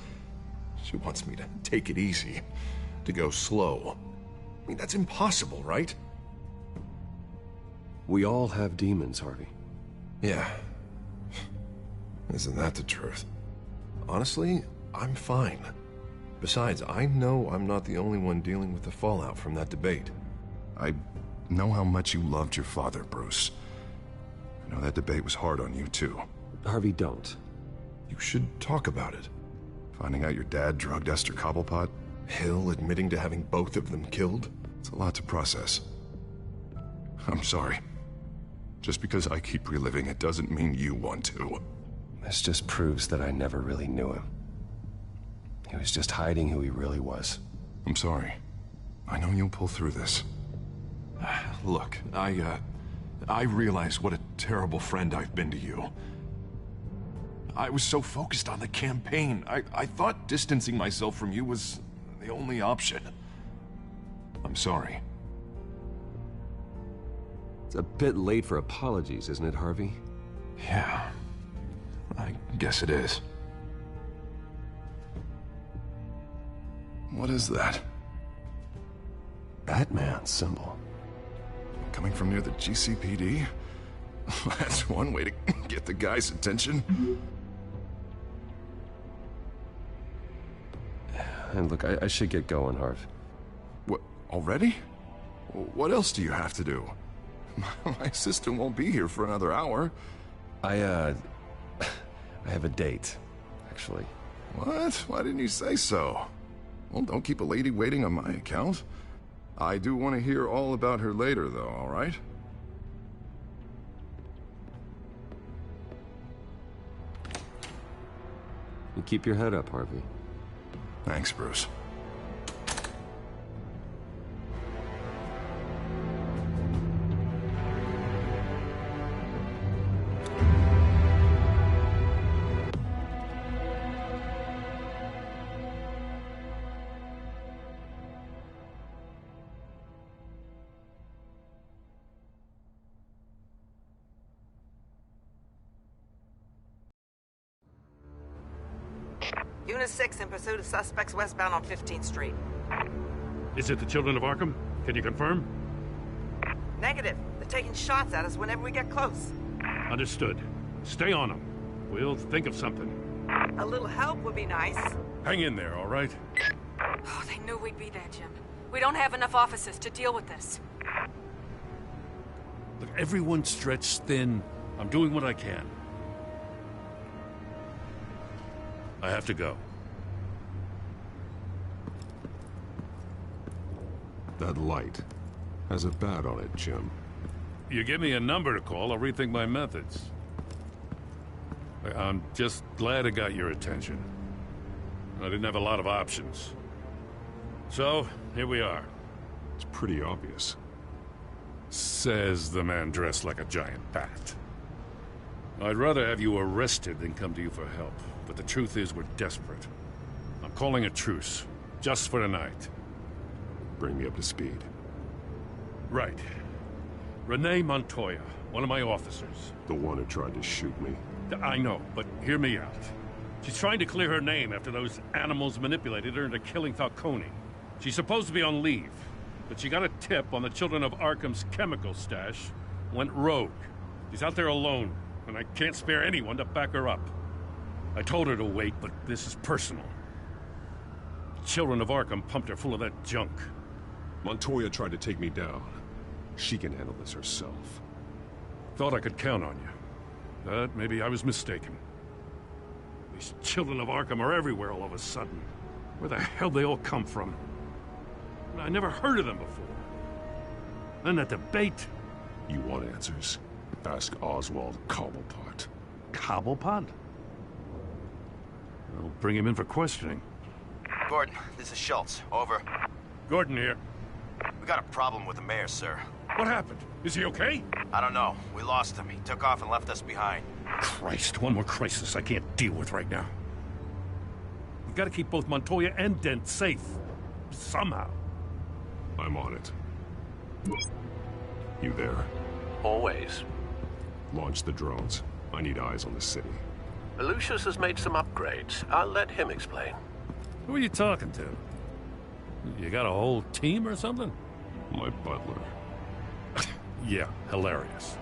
She wants me to take it easy, to go slow. I mean, that's impossible, right? We all have demons, Harvey. Yeah. Isn't that the truth? Honestly, I'm fine. Besides, I know I'm not the only one dealing with the fallout from that debate. I know how much you loved your father, Bruce. I know that debate was hard on you, too. Harvey, don't. You should talk about it. Finding out your dad drugged Esther Cobblepot, Hill admitting to having both of them killed. It's a lot to process. I'm sorry. Just because I keep reliving it doesn't mean you want to. This just proves that I never really knew him. He was just hiding who he really was. I'm sorry. I know you'll pull through this. Look, I realize what a terrible friend I've been to you. I was so focused on the campaign. I thought distancing myself from you was the only option. I'm sorry. It's a bit late for apologies, isn't it, Harvey? Yeah, I guess it is. What is that? Batman symbol. Coming from near the GCPD? That's one way to get the guy's attention. And look, I should get going, Harv. What, already? What else do you have to do? My assistant won't be here for another hour. I have a date, actually. What? Why didn't you say so? Well, don't keep a lady waiting on my account. I do want to hear all about her later, though, all right? You keep your head up, Harvey. Thanks, Bruce. Unit 6 in pursuit of suspects westbound on 15th Street. Is it the Children of Arkham? Can you confirm? Negative. They're taking shots at us whenever we get close. Understood. Stay on them. We'll think of something. A little help would be nice. Hang in there, all right? Oh, they knew we'd be there, Jim. We don't have enough officers to deal with this. Look, everyone's stretched thin. I'm doing what I can. I have to go. That light has a bat on it, Jim. You give me a number to call, I'll rethink my methods. I'm just glad I got your attention. I didn't have a lot of options. So, here we are. It's pretty obvious. Says the man dressed like a giant bat. I'd rather have you arrested than come to you for help. But the truth is, we're desperate. I'm calling a truce, just for tonight. Bring me up to speed. Right. Renee Montoya, one of my officers. The one who tried to shoot me. I know, but hear me out. She's trying to clear her name after those animals manipulated her into killing Falcone. She's supposed to be on leave, but she got a tip on the Children of Arkham's chemical stash, went rogue. She's out there alone, and I can't spare anyone to back her up. I told her to wait, but this is personal. Children of Arkham pumped her full of that junk. Montoya tried to take me down. She can handle this herself. Thought I could count on you. But maybe I was mistaken. These Children of Arkham are everywhere all of a sudden. Where the hell they all come from? I never heard of them before. And that debate. You want answers? Ask Oswald Cobblepot. Cobblepot? I'll bring him in for questioning. Gordon, this is Schultz. Over. Gordon here. We got a problem with the mayor, sir. What happened? Is he okay? I don't know. We lost him. He took off and left us behind. Christ, one more crisis I can't deal with right now. We've got to keep both Montoya and Dent safe. Somehow. I'm on it. You there? Always. Launch the drones. I need eyes on the city. Lucius has made some upgrades. I'll let him explain. Who are you talking to? You got a whole team or something? My butler. Yeah, hilarious.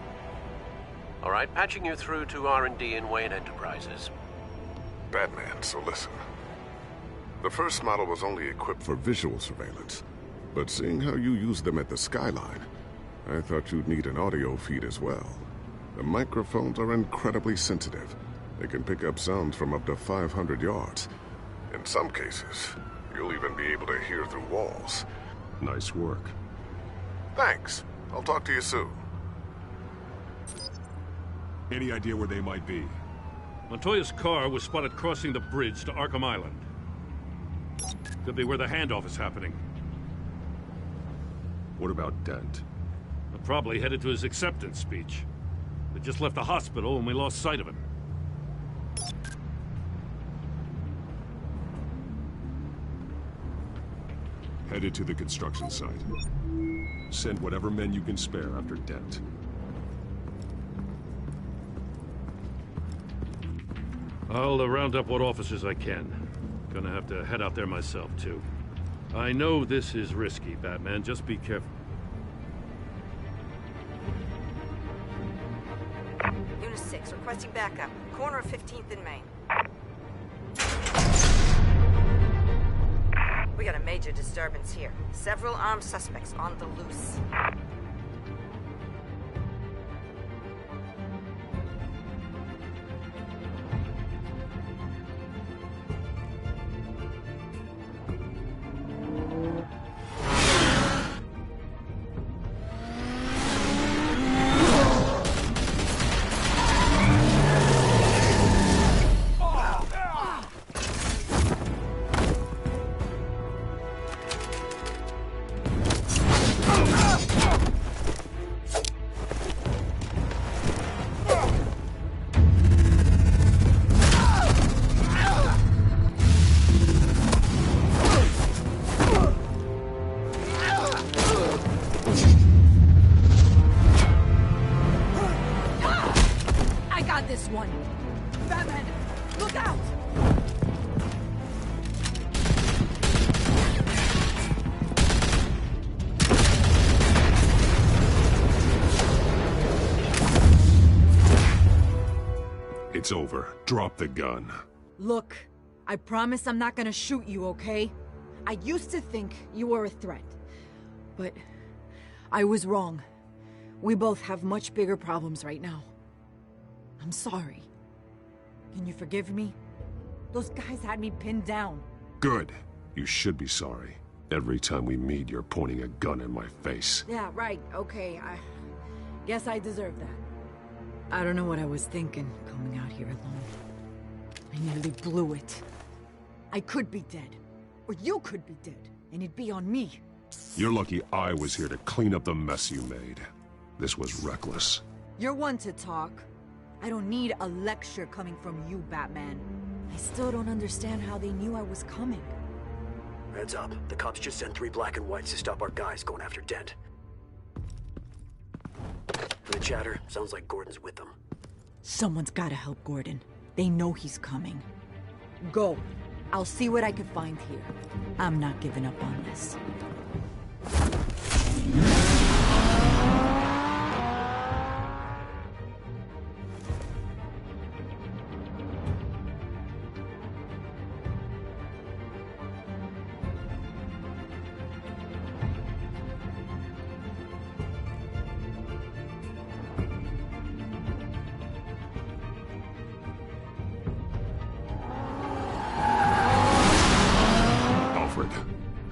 All right, patching you through to R&D in Wayne Enterprises. Batman, so listen. The first model was only equipped for visual surveillance, but seeing how you use them at the Skyline, I thought you'd need an audio feed as well. The microphones are incredibly sensitive. They can pick up sounds from up to 500 yards. In some cases, you'll even be able to hear through walls. Nice work. Thanks. I'll talk to you soon. Any idea where they might be? Montoya's car was spotted crossing the bridge to Arkham Island. Could be where the handoff is happening. What about Dent? We're probably headed to his acceptance speech. They just left the hospital and we lost sight of him. Headed to the construction site. Send whatever men you can spare after Dent. I'll round up what officers I can. Gonna have to head out there myself, too. I know this is risky, Batman. Just be careful. Unit 6, requesting backup. Corner of 15th and Main. We got a major disturbance here. Several armed suspects on the loose. This one. Batman, look out! It's over. Drop the gun. Look, I promise I'm not gonna shoot you, okay? I used to think you were a threat, but I was wrong. We both have much bigger problems right now. I'm sorry. Can you forgive me? Those guys had me pinned down. Good. You should be sorry. Every time we meet, you're pointing a gun in my face. Yeah, right. Okay, I guess I deserve that. I don't know what I was thinking, coming out here alone. I nearly blew it. I could be dead. Or you could be dead, and it'd be on me. You're lucky I was here to clean up the mess you made. This was reckless. You're one to talk. I don't need a lecture coming from you, Batman. I still don't understand how they knew I was coming. Heads up. The cops just sent 3 black and whites to stop our guys going after Dent. For the chatter, sounds like Gordon's with them. Someone's gotta help Gordon. They know he's coming. Go. I'll see what I can find here. I'm not giving up on this.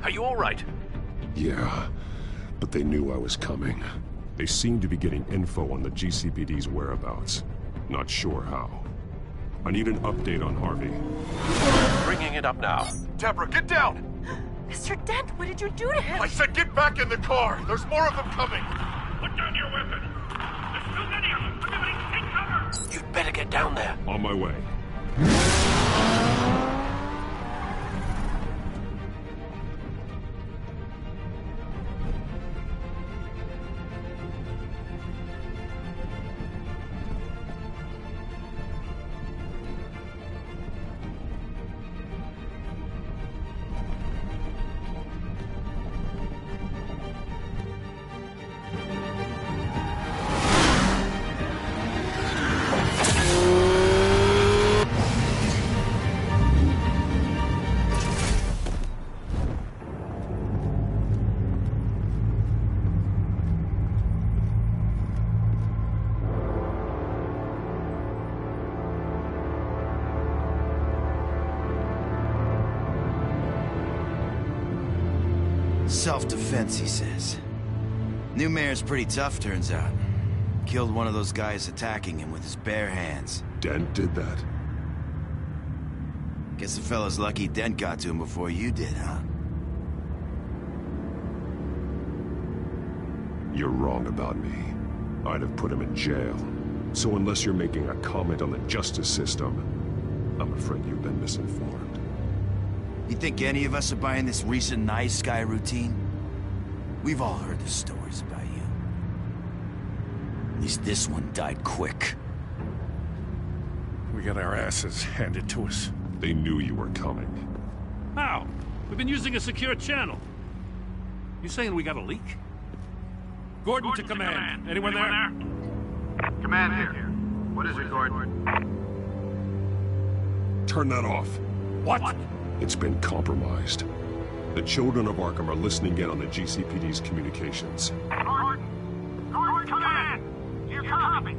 Are you all right? Yeah, but they knew I was coming. They seemed to be getting info on the GCPD's whereabouts. Not sure how. I need an update on Harvey. Bringing it up now. Deborah, get down! Mr. Dent, what did you do to him? I said get back in the car! There's more of them coming! Put down your weapon! There's too many of them! Everybody take cover! You'd better get down there. On my way. Self-defense, he says. New mayor's pretty tough, turns out. Killed one of those guys attacking him with his bare hands. Dent did that? Guess the fella's lucky Dent got to him before you did, huh? You're wrong about me. I'd have put him in jail. So unless you're making a comment on the justice system, I'm afraid you've been misinformed. You think any of us are buying this recent nice guy routine? We've all heard the stories about you. At least this one died quick. We got our asses handed to us. They knew you were coming. How? We've been using a secure channel. You saying we got a leak? Gordon to command. Anyone there? Command here. What is it, Gordon? Turn that off. What? It's been compromised. The children of Arkham are listening in on the GCPD's communications. Gordon! Gordon, command! Do you copy?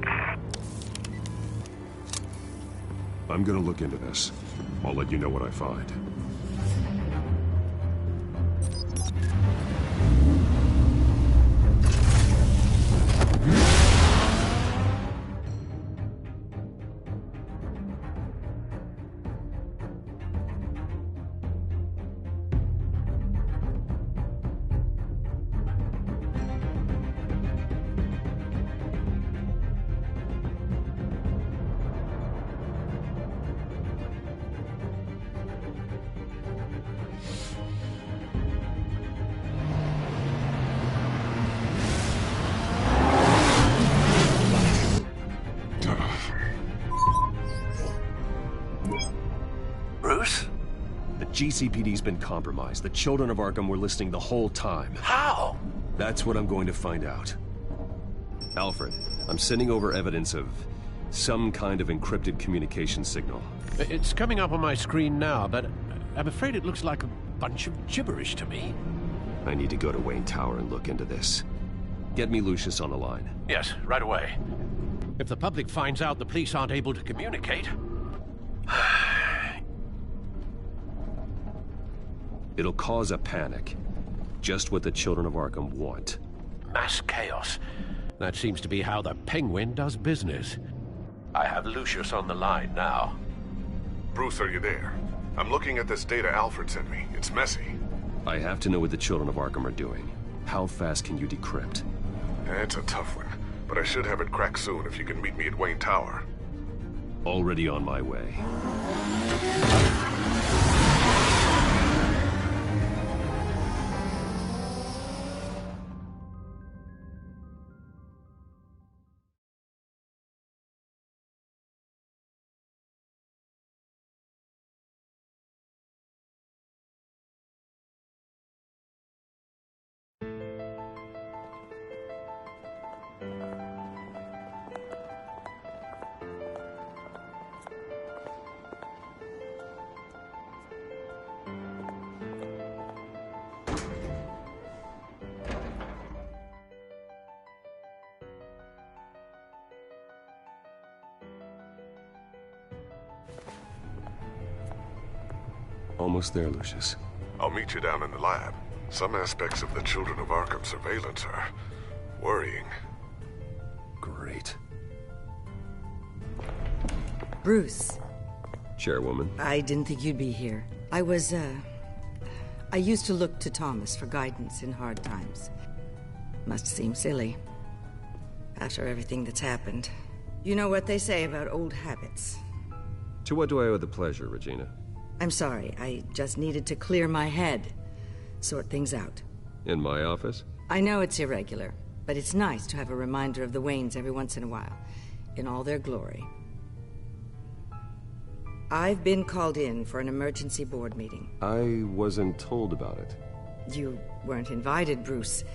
I'm gonna look into this. I'll let you know what I find. GCPD's been compromised. The children of Arkham were listening the whole time. How? That's what I'm going to find out. Alfred, I'm sending over evidence of some kind of encrypted communication signal. It's coming up on my screen now, but I'm afraid it looks like a bunch of gibberish to me. I need to go to Wayne Tower and look into this. Get me Lucius on the line. Yes, right away. If the public finds out the police aren't able to communicate... It'll cause a panic. Just what the children of Arkham want. Mass chaos. That seems to be how the Penguin does business. I have Lucius on the line now. Bruce, are you there? I'm looking at this data Alfred sent me. It's messy. I have to know what the children of Arkham are doing. How fast can you decrypt? It's a tough one, but I should have it cracked soon if you can meet me at Wayne Tower. Already on my way. Almost there, Lucius. I'll meet you down in the lab. Some aspects of the Children of Arkham surveillance are worrying. Great. Bruce. Chairwoman. I didn't think you'd be here. I used to look to Thomas for guidance in hard times. Must seem silly. After everything that's happened. You know what they say about old habits. To what do I owe the pleasure, Regina? I'm sorry, I just needed to clear my head. Sort things out. In my office? I know it's irregular, but it's nice to have a reminder of the Waynes every once in a while. In all their glory. I've been called in for an emergency board meeting. I wasn't told about it. You weren't invited, Bruce.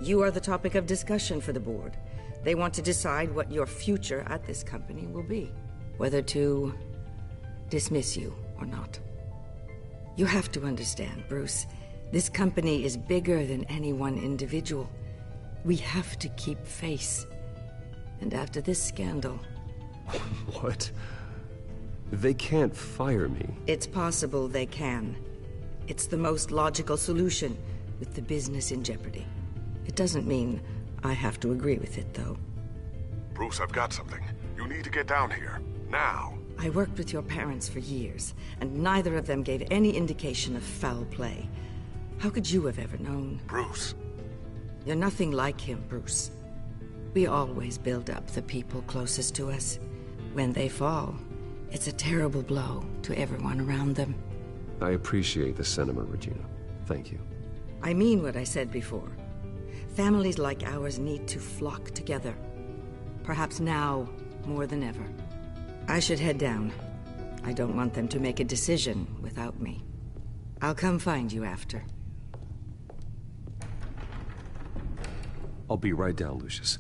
You are the topic of discussion for the board. They want to decide what your future at this company will be. Whether to dismiss you or not. You have to understand, Bruce. This company is bigger than any one individual. We have to keep face. And after this scandal... What? They can't fire me. It's possible they can. It's the most logical solution. with the business in jeopardy. It doesn't mean I have to agree with it, though. Bruce, I've got something. You need to get down here. Now. I worked with your parents for years, and neither of them gave any indication of foul play. How could you have ever known? Bruce. You're nothing like him, Bruce. We always build up the people closest to us. When they fall, it's a terrible blow to everyone around them. I appreciate the sentiment, Regina. Thank you. I mean what I said before. Families like ours need to flock together. Perhaps now, more than ever. I should head down. I don't want them to make a decision without me. I'll come find you after. I'll be right down, Lucius.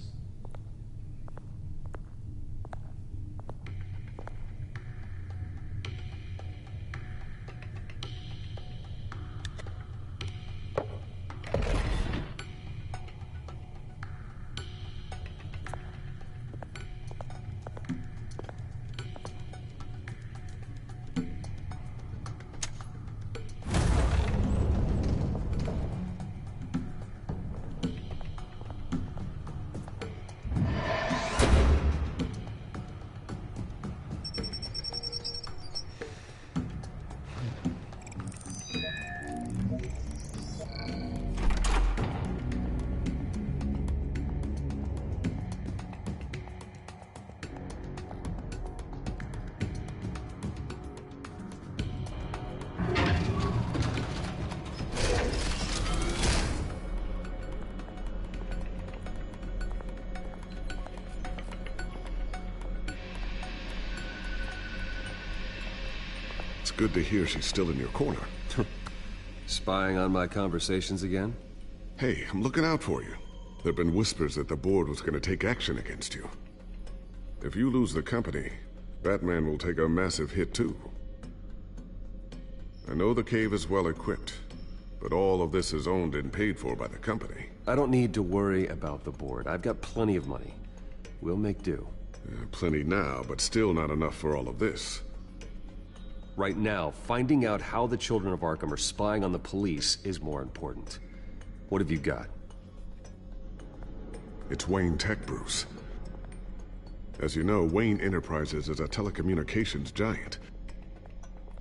Good to hear she's still in your corner. Spying on my conversations again? Hey, I'm looking out for you. There've been whispers that the board was going to take action against you. If you lose the company, Batman will take a massive hit too. I know the cave is well equipped, but all of this is owned and paid for by the company. I don't need to worry about the board. I've got plenty of money. We'll make do. Plenty now, but still not enough for all of this. Right now, finding out how the children of Arkham are spying on the police is more important. What have you got? It's Wayne Tech, Bruce. As you know, Wayne Enterprises is a telecommunications giant.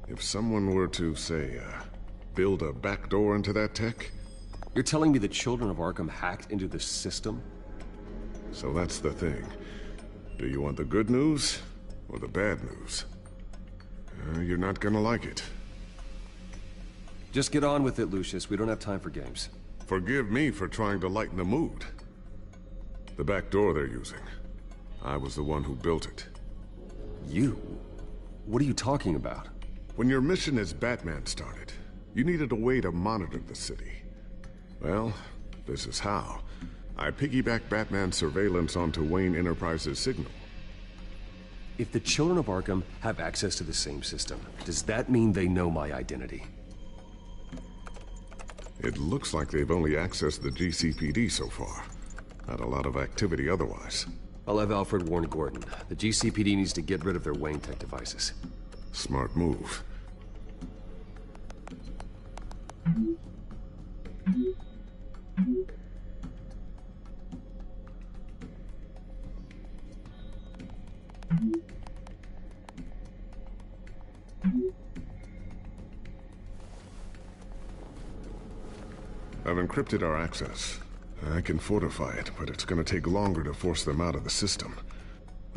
If someone were to, say, build a backdoor into that tech... You're telling me the children of Arkham hacked into the system? So that's the thing. Do you want the good news or the bad news? You're not gonna like it. Just get on with it, Lucius. We don't have time for games. Forgive me for trying to lighten the mood. The back door they're using. I was the one who built it. You? What are you talking about? When your mission as Batman started, you needed a way to monitor the city. Well, this is how. I piggybacked Batman's surveillance onto Wayne Enterprises' signal. If the children of Arkham have access to the same system, does that mean they know my identity? It looks like they've only accessed the GCPD so far. Not a lot of activity otherwise. I'll have Alfred warn Gordon. The GCPD needs to get rid of their Wayne Tech devices. Smart move. I've encrypted our access. I can fortify it, but it's gonna take longer to force them out of the system.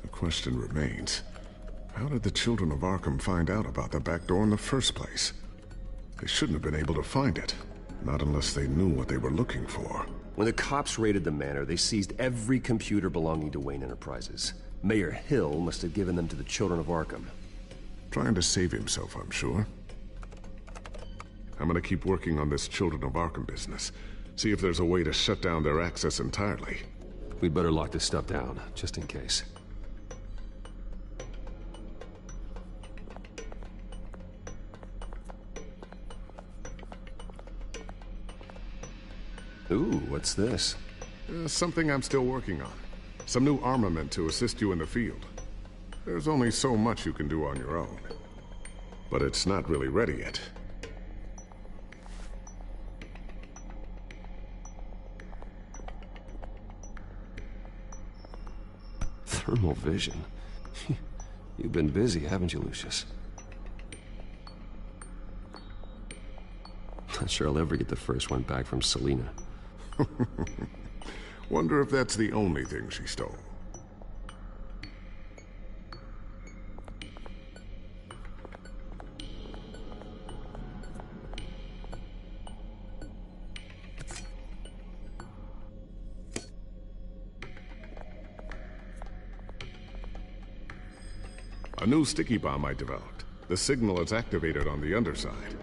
The question remains, how did the children of Arkham find out about the back door in the first place? They shouldn't have been able to find it. Not unless they knew what they were looking for. When the cops raided the manor, they seized every computer belonging to Wayne Enterprises. Mayor Hill must have given them to the children of Arkham. Trying to save himself, I'm sure. I'm gonna keep working on this Children of Arkham business. See if there's a way to shut down their access entirely. We'd better lock this stuff down, just in case. Ooh, what's this? Something I'm still working on. Some new armament to assist you in the field. There's only so much you can do on your own. But it's not really ready yet. Thermal vision? You've been busy, haven't you, Lucius? Not sure I'll ever get the first one back from Selena. Wonder if that's the only thing she stole. A new sticky bomb I developed. The signal is activated on the underside.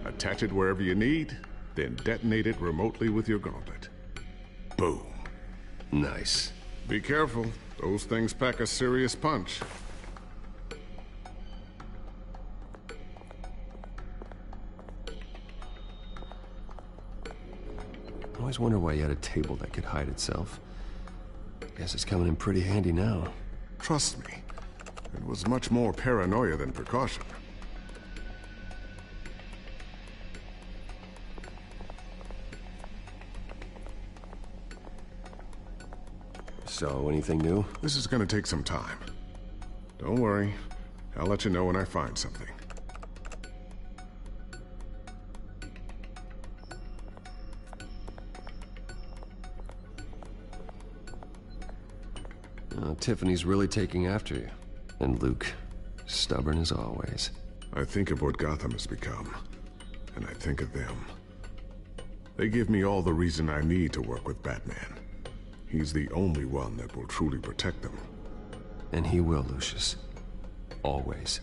Attach it wherever you need, then detonate it remotely with your gauntlet. Boom. Nice. Be careful. Those things pack a serious punch. I always wonder why you had a table that could hide itself. Guess it's coming in pretty handy now. Trust me. It was much more paranoia than precaution. So, anything new? This is gonna take some time. Don't worry. I'll let you know when I find something. Tiffany's really taking after you. And Luke, stubborn as always. I think of what Gotham has become, and I think of them. They give me all the reason I need to work with Batman. He's the only one that will truly protect them. And he will, Lucius. Always.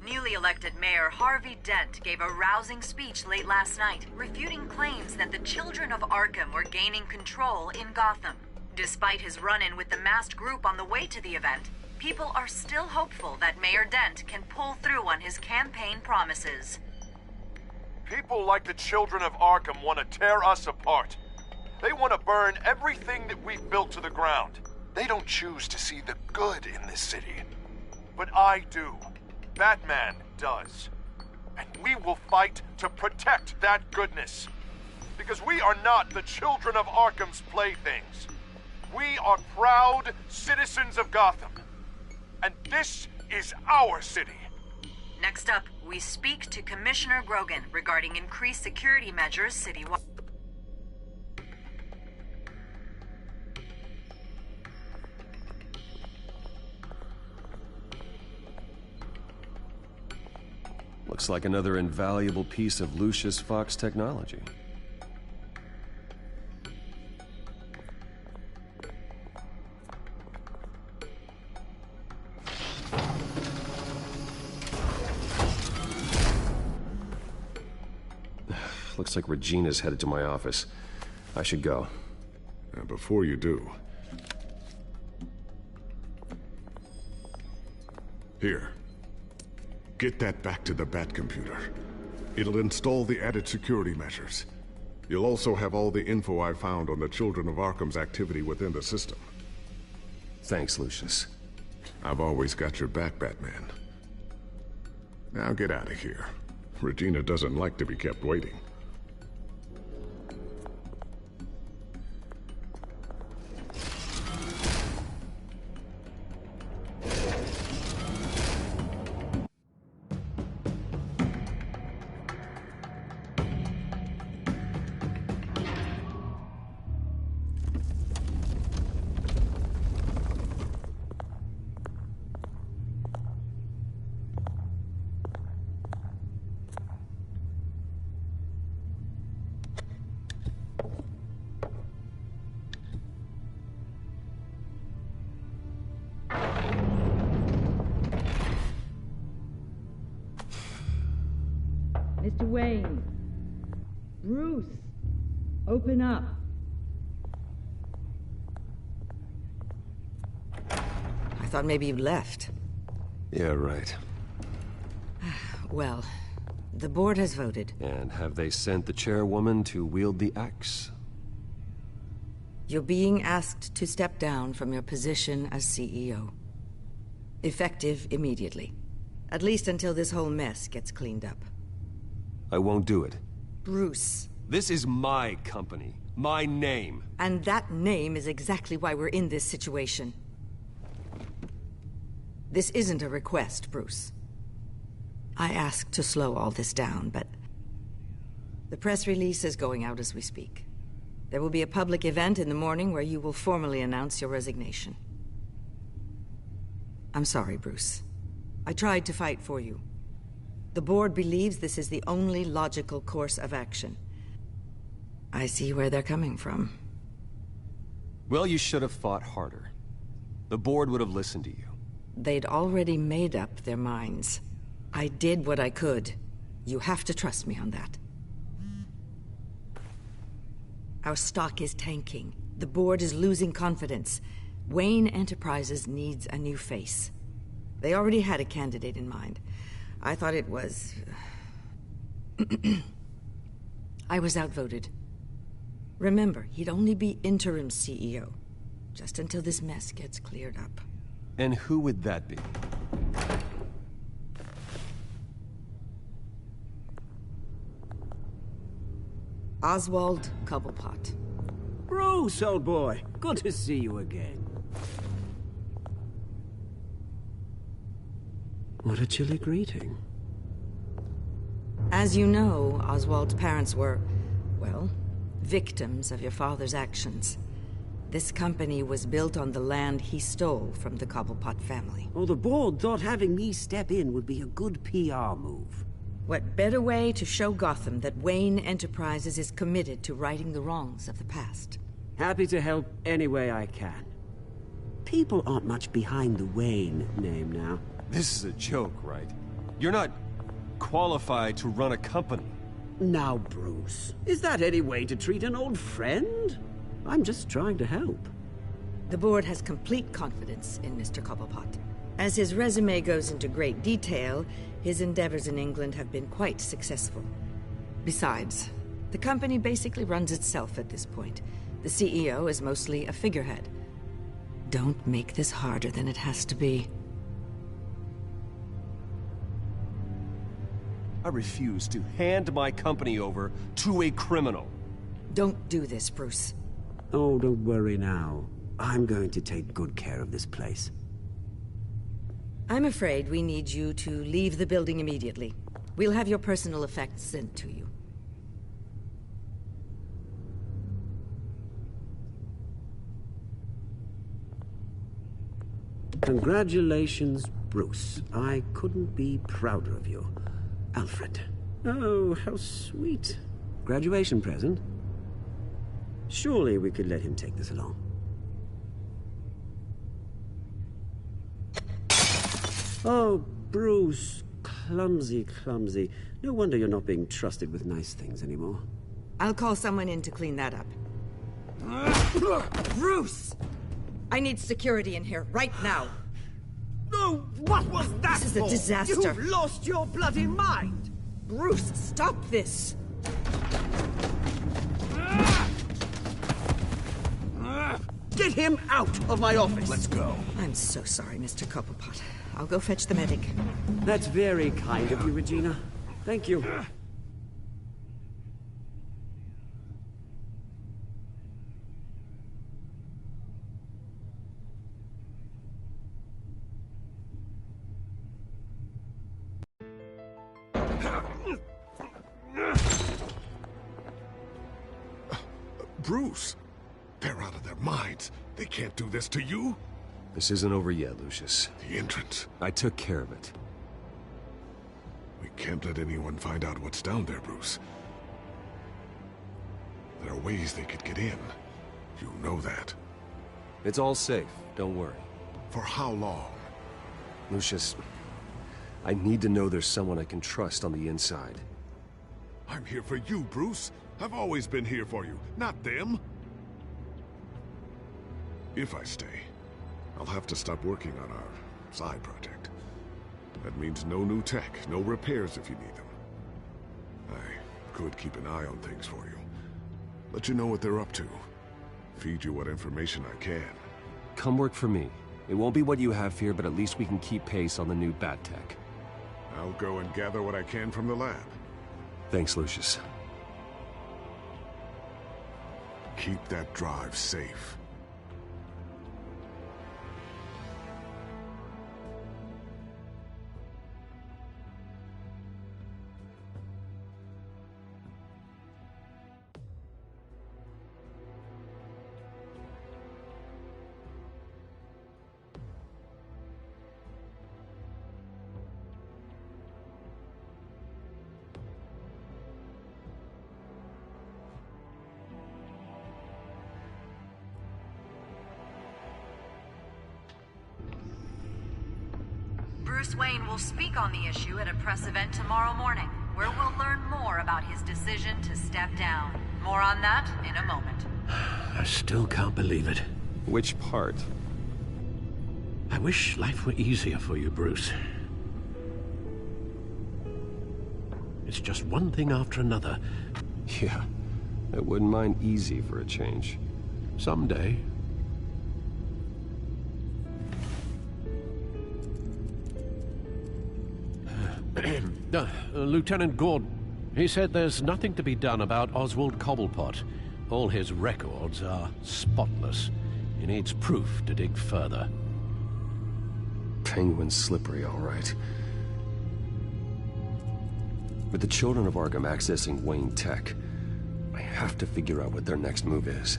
Newly elected Mayor Harvey Dent gave a rousing speech late last night, refuting claims that the children of Arkham were gaining control in Gotham. Despite his run-in with the masked group on the way to the event, people are still hopeful that Mayor Dent can pull through on his campaign promises. People like the children of Arkham want to tear us apart. They want to burn everything that we've built to the ground. They don't choose to see the good in this city. But I do. Batman does. And we will fight to protect that goodness. Because we are not the children of Arkham's playthings. We are proud citizens of Gotham. And this is our city. Next up, we speak to Commissioner Grogan regarding increased security measures citywide. Looks like another invaluable piece of Lucius Fox technology. Looks like Regina's headed to my office. I should go. And before you do... Here. Get that back to the Bat computer. It'll install the added security measures. You'll also have all the info I found on the Children of Arkham's activity within the system. Thanks, Lucius. I've always got your back, Batman. Now get out of here. Regina doesn't like to be kept waiting. Mr. Wayne. Bruce. Open up. I thought maybe you'd left. Yeah, right. Well, the board has voted. And have they sent the chairwoman to wield the axe? You're being asked to step down from your position as CEO. Effective immediately. At least until this whole mess gets cleaned up. I won't do it. Bruce. This is my company. My name. And that name is exactly why we're in this situation. This isn't a request, Bruce. I asked to slow all this down, but... the press release is going out as we speak. There will be a public event in the morning where you will formally announce your resignation. I'm sorry, Bruce. I tried to fight for you. The board believes this is the only logical course of action. I see where they're coming from. Well, you should have fought harder. The board would have listened to you. They'd already made up their minds. I did what I could. You have to trust me on that. Our stock is tanking. The board is losing confidence. Wayne Enterprises needs a new face. They already had a candidate in mind. I thought it was... I was outvoted. Remember, he'd only be interim CEO, just until this mess gets cleared up. And who would that be? Oswald Cobblepot. Bruce, old boy. Good to see you again. What a chilly greeting. As you know, Oswald's parents were, well, victims of your father's actions. This company was built on the land he stole from the Cobblepot family. Oh, the board thought having me step in would be a good PR move. What better way to show Gotham that Wayne Enterprises is committed to righting the wrongs of the past? Happy to help any way I can. People aren't much behind the Wayne name now. This is a joke, right? You're not qualified to run a company. Now, Bruce, is that any way to treat an old friend? I'm just trying to help. The board has complete confidence in Mr. Cobblepot. As his resume goes into great detail, his endeavors in England have been quite successful. Besides, the company basically runs itself at this point. The CEO is mostly a figurehead. Don't make this harder than it has to be. I refuse to hand my company over to a criminal. Don't do this, Bruce. Oh, don't worry now. I'm going to take good care of this place. I'm afraid we need you to leave the building immediately. We'll have your personal effects sent to you. Congratulations, Bruce. I couldn't be prouder of you. Alfred. Oh, how sweet. Graduation present? Surely we could let him take this along. Oh, Bruce. Clumsy, clumsy. No wonder you're not being trusted with nice things anymore. I'll call someone in to clean that up. Bruce! I need security in here, right now. No, what was that This is a disaster. You've lost your bloody mind! Bruce, stop this! Get him out of my office! Let's go. I'm so sorry, Mr. Cobblepot. I'll go fetch the medic. That's very kind of you, Regina. Thank you. Bruce, they're out of their minds. They can't do this to you. This isn't over yet, Lucius. The entrance. I took care of it. We can't let anyone find out what's down there, Bruce. There are ways they could get in. You know that. It's all safe, don't worry. For how long? Lucius, I need to know there's someone I can trust on the inside. I'm here for you, Bruce. I've always been here for you, not them. If I stay, I'll have to stop working on our side project. That means no new tech, no repairs if you need them. I could keep an eye on things for you. Let you know what they're up to. Feed you what information I can. Come work for me. It won't be what you have here, but at least we can keep pace on the new bat tech. I'll go and gather what I can from the lab. Thanks, Lucius. keep that drive safe. Bruce Wayne will speak on the issue at a press event tomorrow morning, where we'll learn more about his decision to step down. More on that in a moment. I still can't believe it. Which part? I wish life were easier for you, Bruce. It's just one thing after another. Yeah, I wouldn't mind easy for a change. Someday. Lieutenant Gordon, he said there's nothing to be done about Oswald Cobblepot. All his records are spotless. He needs proof to dig further. Penguin's slippery, all right. With the children of Arkham accessing Wayne Tech, I have to figure out what their next move is.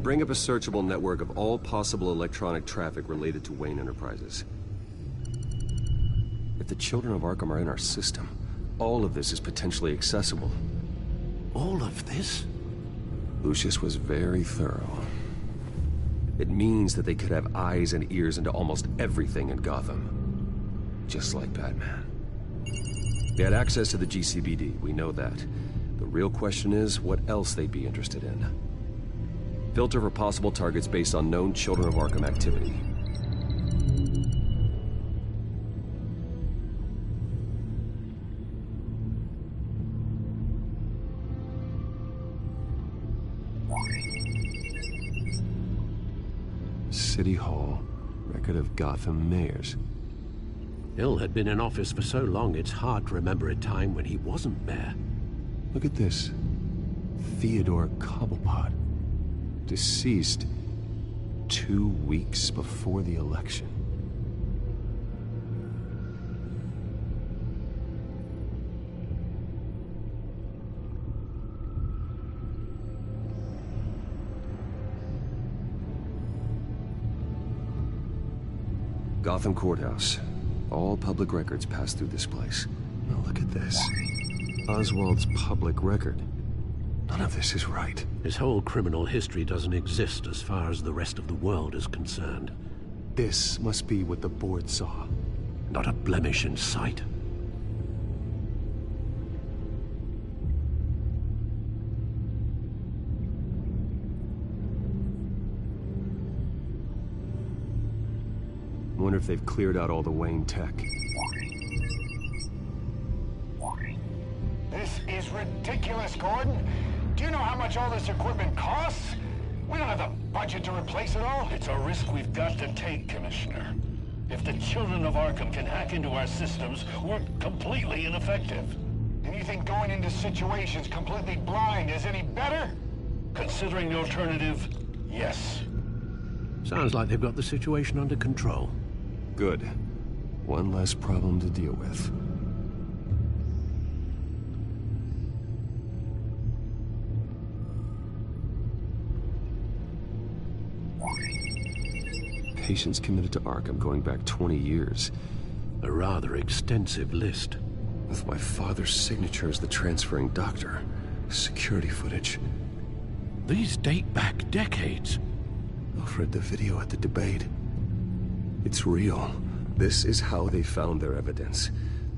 Bring up a searchable network of all possible electronic traffic related to Wayne Enterprises. If the children of Arkham are in our system, all of this is potentially accessible. All of this? Lucius was very thorough. It means that they could have eyes and ears into almost everything in Gotham. Just like Batman. They had access to the GCPD, we know that. The real question is, what else they'd be interested in. Filter for possible targets based on known Children of Arkham activity. City Hall. Record of Gotham mayors. Hill had been in office for so long, it's hard to remember a time when he wasn't mayor. Look at this. Theodore Cobblepot. Deceased 2 weeks before the election. Gotham Courthouse. All public records pass through this place. Now look at this. Oswald's public record. None of this is right. His whole criminal history doesn't exist as far as the rest of the world is concerned. This must be what the board saw. Not a blemish in sight. I wonder if they've cleared out all the Wayne tech. This is ridiculous, Gordon. Do you know how much all this equipment costs? We don't have the budget to replace it all. It's a risk we've got to take, Commissioner. If the children of Arkham can hack into our systems, we're completely ineffective. And you think going into situations completely blind is any better? Considering the alternative, yes. Sounds like they've got the situation under control. Good. One less problem to deal with. Patients committed to Arkham going back 20 years. A rather extensive list. With my father's signature as the transferring doctor. Security footage. These date back decades. Alfred, the video at the debate. It's real. This is how they found their evidence.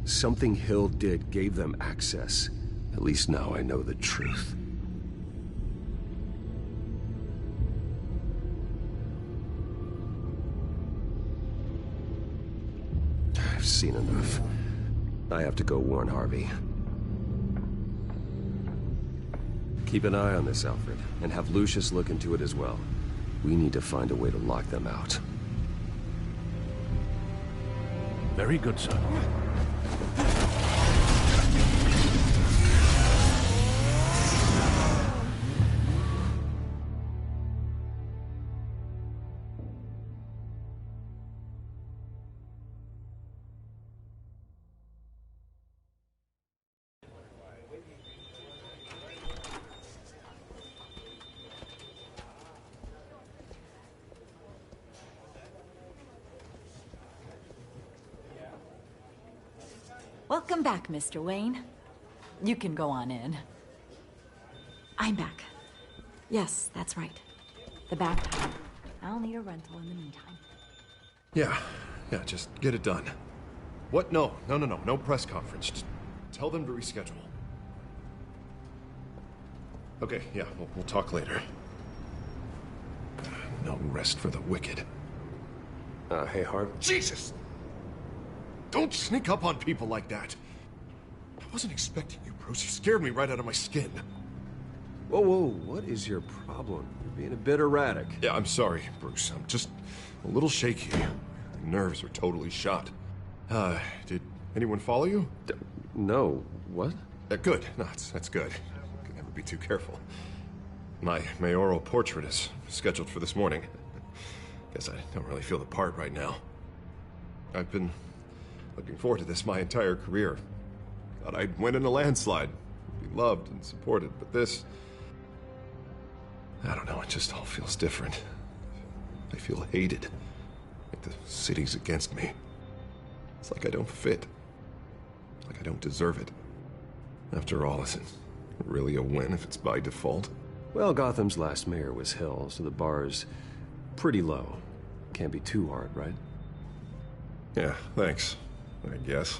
Something Hill did gave them access. At least now I know the truth. I've seen enough. I have to go warn Harvey. Keep an eye on this, Alfred, and have Lucius look into it as well. We need to find a way to lock them out. Very good, sir. Welcome back, Mr. Wayne. You can go on in. I'm back. Yes, that's right. The back time. I'll need a rental in the meantime. Yeah, just get it done. What? No press conference. Just tell them to reschedule. Okay, yeah, we'll talk later. No rest for the wicked. Hey, Harv. Jesus! Don't sneak up on people like that. I wasn't expecting you, Bruce. You scared me right out of my skin. Whoa, what is your problem? You're being a bit erratic. Yeah, I'm sorry, Bruce. I'm just a little shaky. My nerves are totally shot. Did anyone follow you? No. What? Good. No, that's good. Could never be too careful. My mayoral portrait is scheduled for this morning. Guess I don't really feel the part right now. I've been looking forward to this my entire career. Thought I'd win in a landslide, be loved and supported, but this... I don't know, it just all feels different. I feel hated. Like the city's against me. It's like I don't fit. Like I don't deserve it. After all, is it really a win if it's by default? Well, Gotham's last mayor was Hill, so the bar's pretty low. Can't be too hard, right? Yeah, thanks. I guess.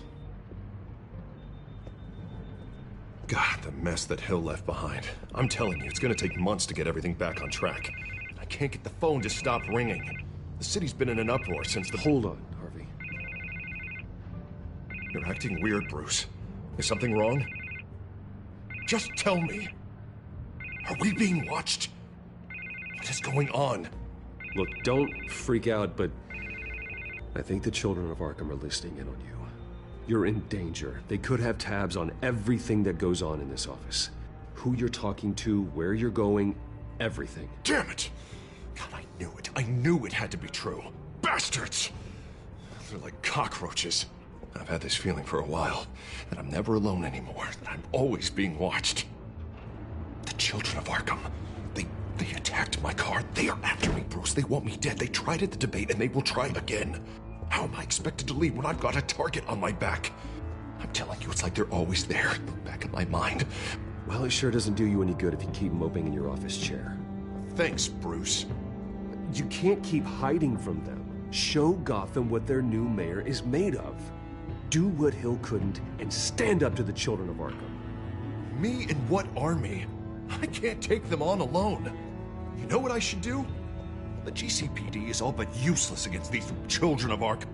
God, the mess that Hill left behind. I'm telling you, it's gonna take months to get everything back on track. I can't get the phone to stop ringing. The city's been in an uproar since the... Hold on, Harvey. You're acting weird, Bruce. Is something wrong? Just tell me. Are we being watched? What is going on? Look, don't freak out, but I think the children of Arkham are listening in on you. You're in danger. They could have tabs on everything that goes on in this office. Who you're talking to, where you're going, everything. Damn it! God, I knew it. I knew it had to be true. Bastards! They're like cockroaches. I've had this feeling for a while, that I'm never alone anymore, that I'm always being watched. The children of Arkham. They attacked my car. They are after me, Bruce. They want me dead. They tried at the debate, and they will try again. How am I expected to leave when I've got a target on my back? I'm telling you, it's like they're always there, back in my mind. Well, it sure doesn't do you any good if you keep moping in your office chair. Thanks, Bruce. You can't keep hiding from them. Show Gotham what their new mayor is made of. Do what Hill couldn't, and stand up to the children of Arkham. Me and what army? I can't take them on alone. You know what I should do? The GCPD is all but useless against these children of Arkham.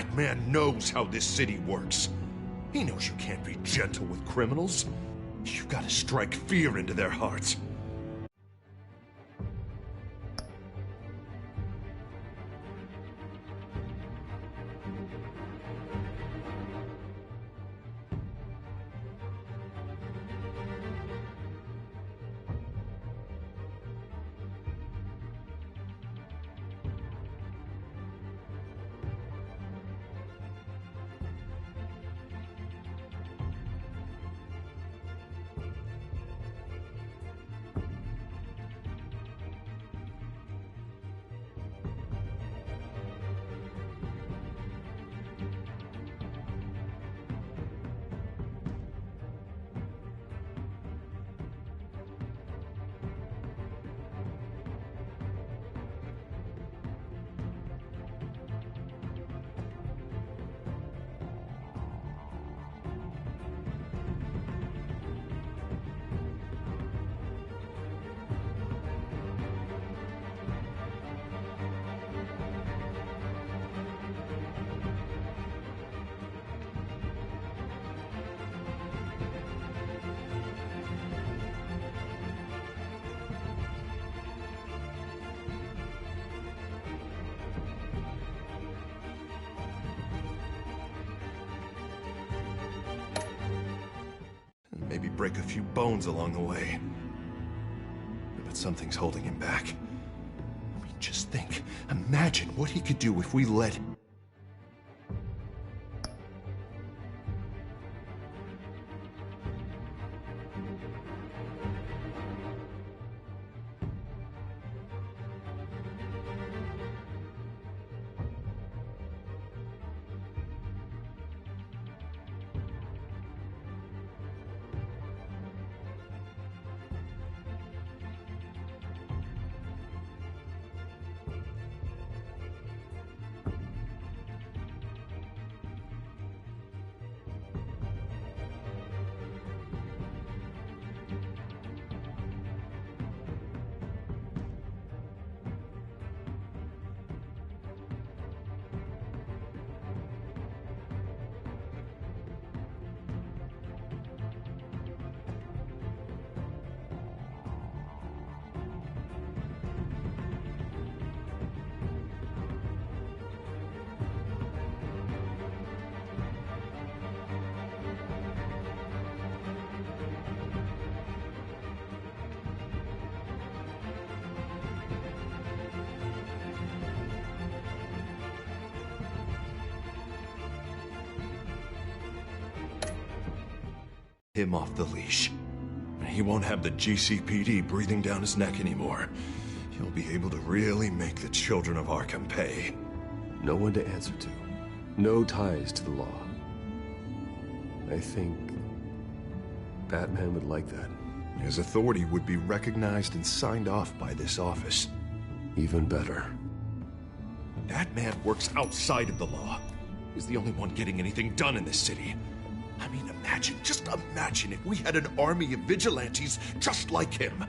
That man knows how this city works. He knows you can't be gentle with criminals. You've got to strike fear into their hearts. Maybe break a few bones along the way. But something's holding him back. I mean, just think. Imagine what he could do if we let... him off the leash. He won't have the GCPD breathing down his neck anymore. He'll be able to really make the children of Arkham pay. No one to answer to. No ties to the law. I think Batman would like that. His authority would be recognized and signed off by this office. Even better. That man works outside of the law. He's the only one getting anything done in this city. I mean, just imagine if we had an army of vigilantes just like him.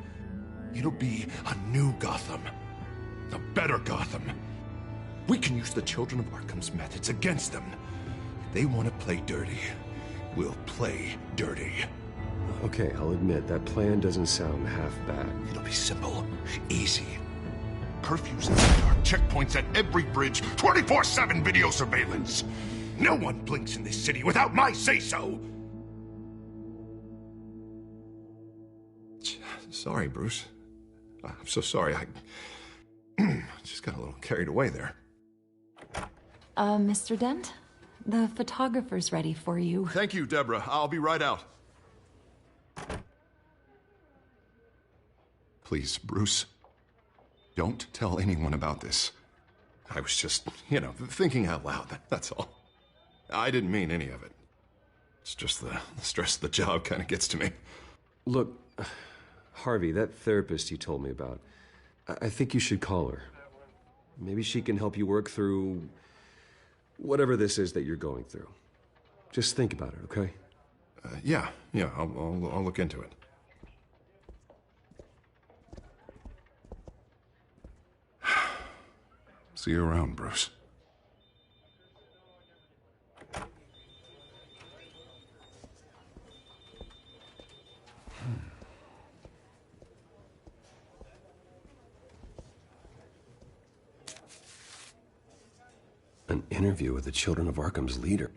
It'll be a new Gotham. A better Gotham. We can use the children of Arkham's methods against them. If they want to play dirty, we'll play dirty. Okay, I'll admit, that plan doesn't sound half bad. It'll be simple, easy. Curfews in the dark, checkpoints at every bridge, 24/7 video surveillance. No one blinks in this city without my say-so! Sorry, Bruce. I'm so sorry. I just got a little carried away there. Mr. Dent? The photographer's ready for you. Thank you, Deborah. I'll be right out. Please, Bruce, don't tell anyone about this. I was just, thinking out loud, that's all. I didn't mean any of it. It's just the stress of the job kind of gets to me. Look, Harvey, that therapist you told me about, I think you should call her. Maybe she can help you work through whatever this is that you're going through. Just think about it, okay? Yeah, I'll look into it. See you around, Bruce. An interview with the Children of Arkham's leader.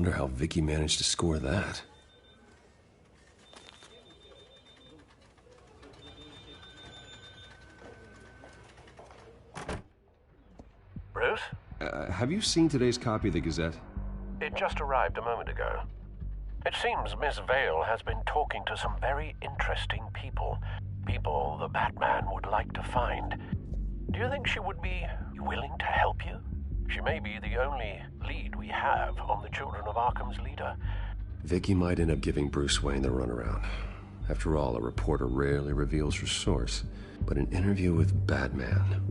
Wonder how Vicky managed to score that. Bruce? Have you seen today's copy of the Gazette? It just arrived a moment ago. It seems Miss Vale has been talking to some very interesting people. People the Batman would like to find. Do you think she would be willing to help you? She may be the only lead we have on the Children of Arkham's leader. Vicky might end up giving Bruce Wayne the runaround. After all, a reporter rarely reveals her source. But an interview with Batman,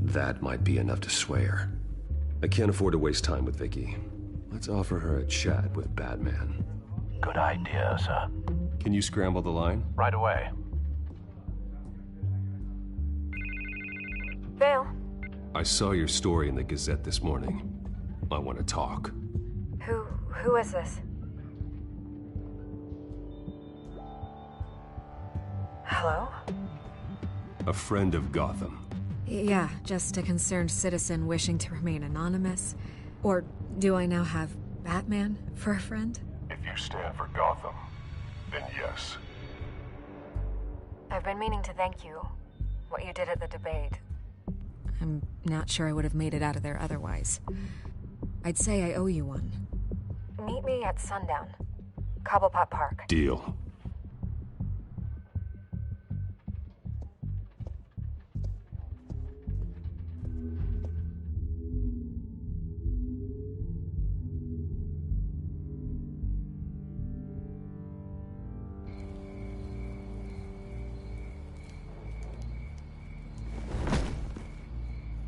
that might be enough to sway her. I can't afford to waste time with Vicky. Let's offer her a chat with Batman. Good idea, sir. Can you scramble the line? Right away. Vale. I saw your story in the Gazette this morning. I want to talk. Who is this? Hello? A friend of Gotham. Yeah, just a concerned citizen wishing to remain anonymous. Or do I now have Batman for a friend? If you stand for Gotham, then yes. I've been meaning to thank you. What you did at the debate. I'm not sure I would have made it out of there otherwise. I'd say I owe you one. Meet me at sundown. Cobblepot Park. Deal.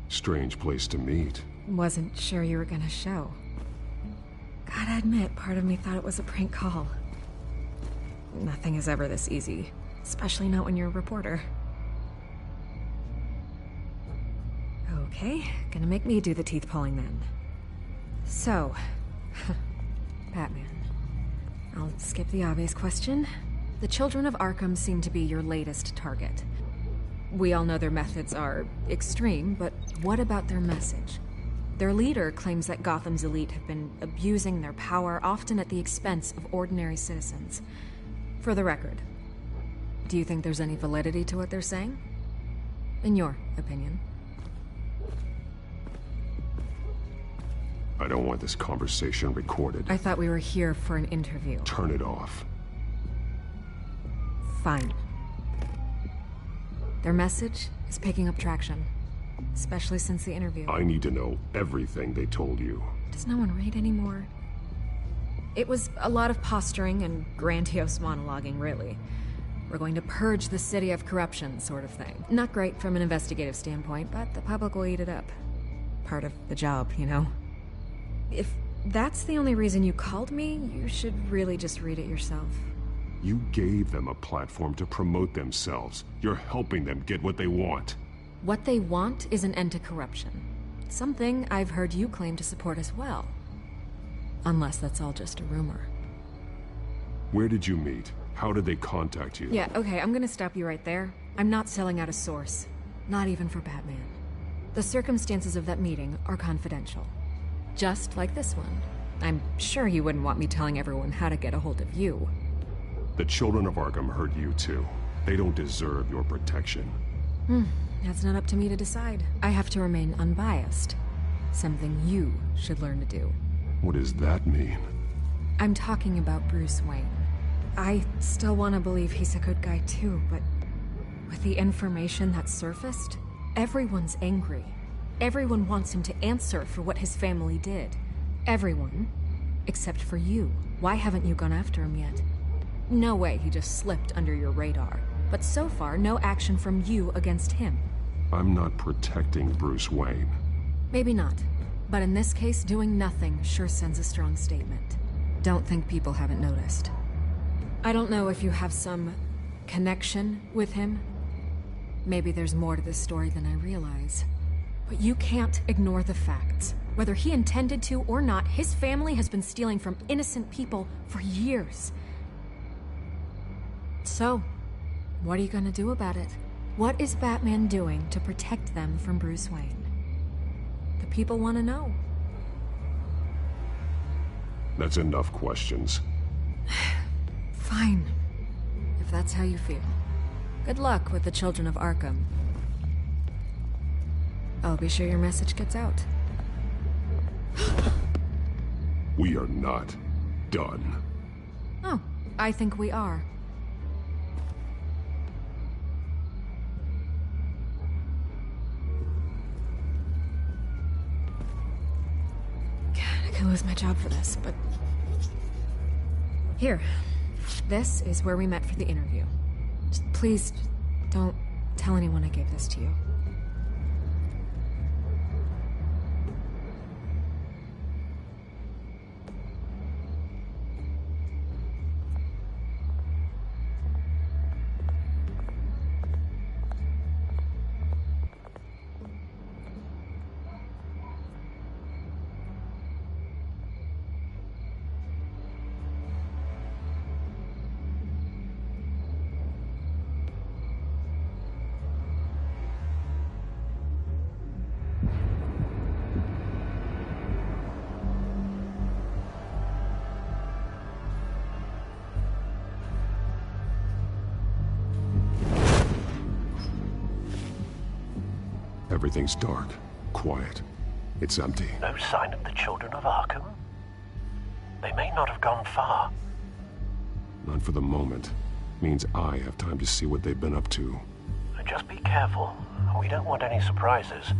Strange place to meet. Wasn't sure you were gonna show. Gotta admit, part of me thought it was a prank call. Nothing is ever this easy, especially not when you're a reporter. Okay, gonna make me do the teeth pulling then. So, Batman. I'll skip the obvious question. The Children of Arkham seem to be your latest target. We all know their methods are extreme, but what about their message? Their leader claims that Gotham's elite have been abusing their power, often at the expense of ordinary citizens. For the record, do you think there's any validity to what they're saying? In your opinion? I don't want this conversation recorded. I thought we were here for an interview. Turn it off. Fine. Their message is picking up traction, especially since the interview. I need to know everything they told you. Does no one read anymore? It was a lot of posturing and grandiose monologuing, really. We're going to purge the city of corruption, sort of thing. Not great from an investigative standpoint, but the public will eat it up. Part of the job, you know? If that's the only reason you called me, you should really just read it yourself. You gave them a platform to promote themselves. You're helping them get what they want. What they want is an end to corruption. Something I've heard you claim to support as well. Unless that's all just a rumor. Where did you meet? How did they contact you? Yeah, okay, I'm gonna stop you right there. I'm not selling out a source. Not even for Batman. The circumstances of that meeting are confidential. Just like this one. I'm sure you wouldn't want me telling everyone how to get a hold of you. The Children of Arkham hurt you too. They don't deserve your protection. That's not up to me to decide. I have to remain unbiased. Something you should learn to do. What does that mean? I'm talking about Bruce Wayne. I still want to believe he's a good guy too, but with the information that surfaced, everyone's angry. Everyone wants him to answer for what his family did. Everyone, except for you. Why haven't you gone after him yet? No way he just slipped under your radar. But so far, no action from you against him. I'm not protecting Bruce Wayne. Maybe not. But in this case, doing nothing sure sends a strong statement. Don't think people haven't noticed. I don't know if you have some connection with him. Maybe there's more to this story than I realize. But you can't ignore the facts. Whether he intended to or not, his family has been stealing from innocent people for years. So, what are you gonna do about it? What is Batman doing to protect them from Bruce Wayne? The people want to know. That's enough questions. Fine. If that's how you feel. Good luck with the Children of Arkham. I'll be sure your message gets out. We are not done. Oh, I think we are. God, I could lose my job for this, but... Here. This is where we met for the interview. Just please, don't tell anyone I gave this to you. Everything's dark, quiet. It's empty. No sign of the Children of Arkham? They may not have gone far. Not for the moment. Means I have time to see what they've been up to. Just be careful. We don't want any surprises.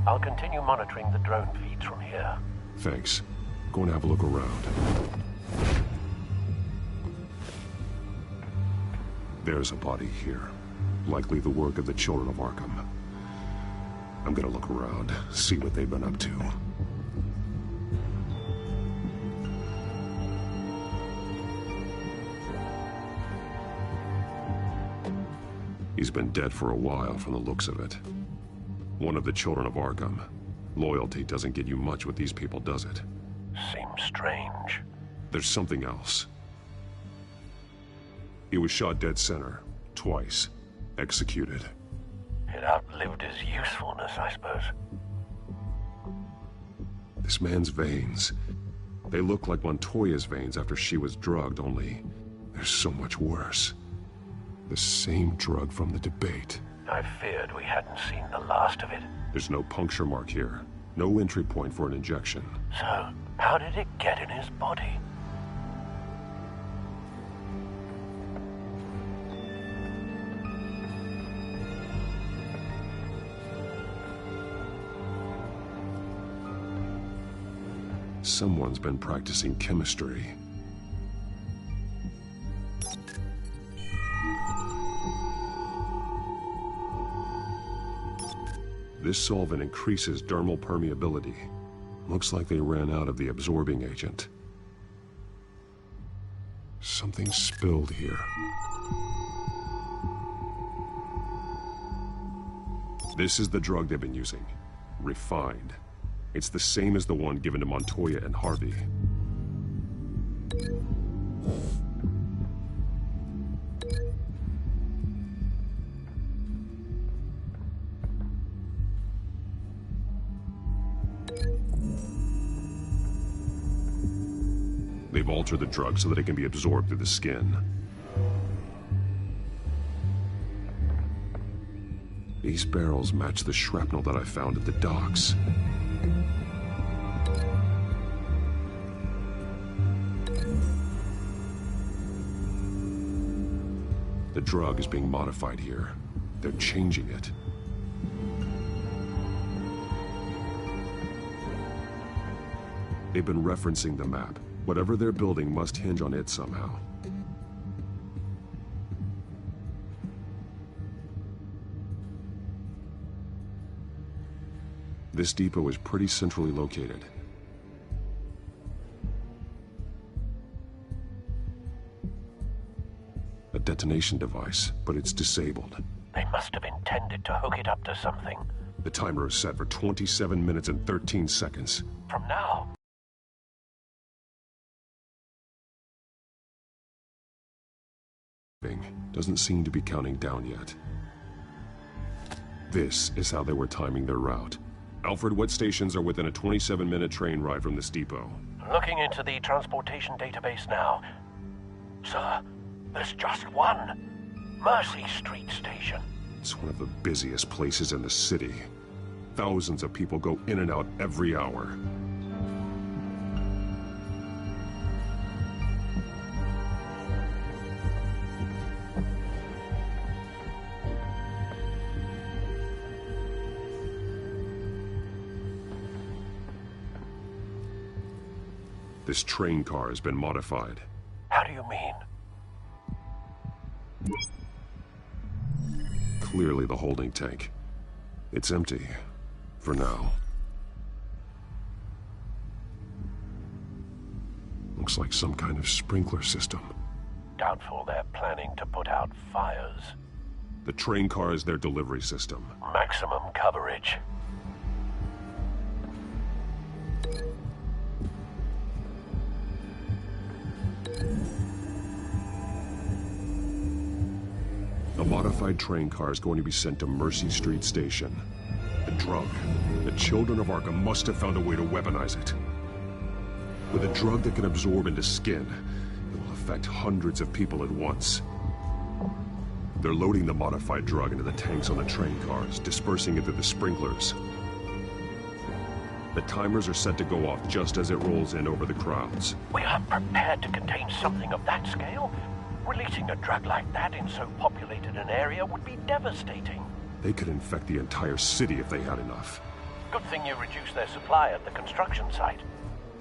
I'll continue monitoring the drone feeds from here. Thanks. Go and have a look around. There's a body here. Likely the work of the Children of Arkham. I'm gonna look around, see what they've been up to. He's been dead for a while from the looks of it. One of the Children of Arkham. Loyalty doesn't get you much with these people, does it? Seems strange. There's something else. He was shot dead center, twice, executed. It outlived his usefulness, I suppose. This man's veins. They look like Montoya's veins after she was drugged, only they're so much worse. The same drug from the debate. I feared we hadn't seen the last of it. There's no puncture mark here. No entry point for an injection. So, how did it get in his body? Someone's been practicing chemistry. This solvent increases dermal permeability. Looks like they ran out of the absorbing agent. Something spilled here. This is the drug they've been using. Refined. It's the same as the one given to Montoya and Harvey. They've altered the drug so that it can be absorbed through the skin. These barrels match the shrapnel that I found at the docks. The drug is being modified here. They're changing it. They've been referencing the map. Whatever they're building must hinge on it somehow. This depot is pretty centrally located. A detonation device, but it's disabled. They must have intended to hook it up to something. The timer is set for 27 minutes and 13 seconds. From now? Doesn't seem to be counting down yet. This is how they were timing their route. Alfred, what stations are within a 27-minute train ride from this depot? Looking into the transportation database now. Sir, there's just one. Mercy Street Station. It's one of the busiest places in the city. Thousands of people go in and out every hour. This train car has been modified. How do you mean? Clearly the holding tank. It's empty. For now. Looks like some kind of sprinkler system. Doubtful they're planning to put out fires. The train car is their delivery system. Maximum coverage. The modified train car is going to be sent to Mercy Street Station. The drug. The children of Arkham must have found a way to weaponize it. With a drug that can absorb into skin, it will affect hundreds of people at once. They're loading the modified drug into the tanks on the train cars, dispersing it through the sprinklers. The timers are set to go off just as it rolls in over the crowds. We aren't prepared to contain something of that scale. Releasing a drug like that in so populated an area would be devastating. They could infect the entire city if they had enough. Good thing you reduced their supply at the construction site.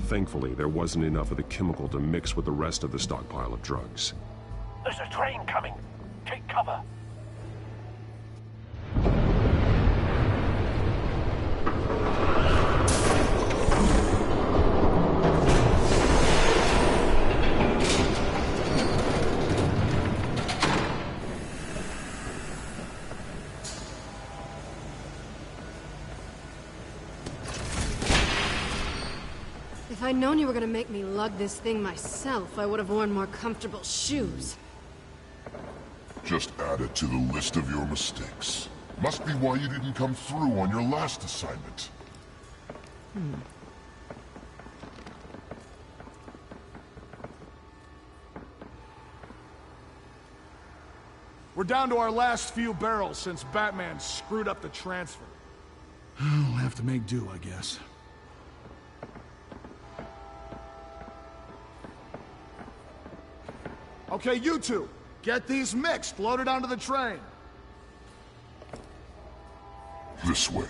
Thankfully, there wasn't enough of the chemical to mix with the rest of the stockpile of drugs. There's a train coming. Take cover. If I'd known you were gonna make me lug this thing myself, I would have worn more comfortable shoes. Just add it to the list of your mistakes. Must be why you didn't come through on your last assignment. We're down to our last few barrels since Batman screwed up the transfer. We'll have to make do, I guess. Okay, you two, get these mixed, loaded onto the train. This way.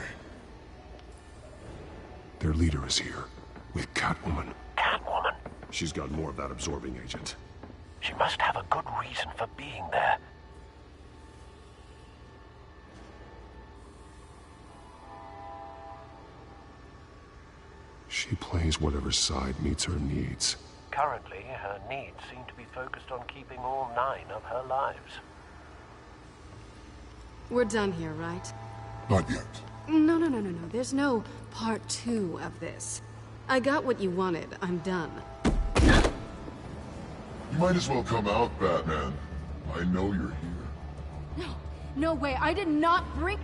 Their leader is here, with Catwoman. Catwoman? She's got more of that absorbing agent. She must have a good reason for being there. She plays whatever side meets her needs. Currently, her needs seem to be focused on keeping all 9 of her lives. We're done here, right? Not yet. No. There's no part 2 of this. I got what you wanted. I'm done. You might as well come out, Batman. I know you're here. No way. I did not bring...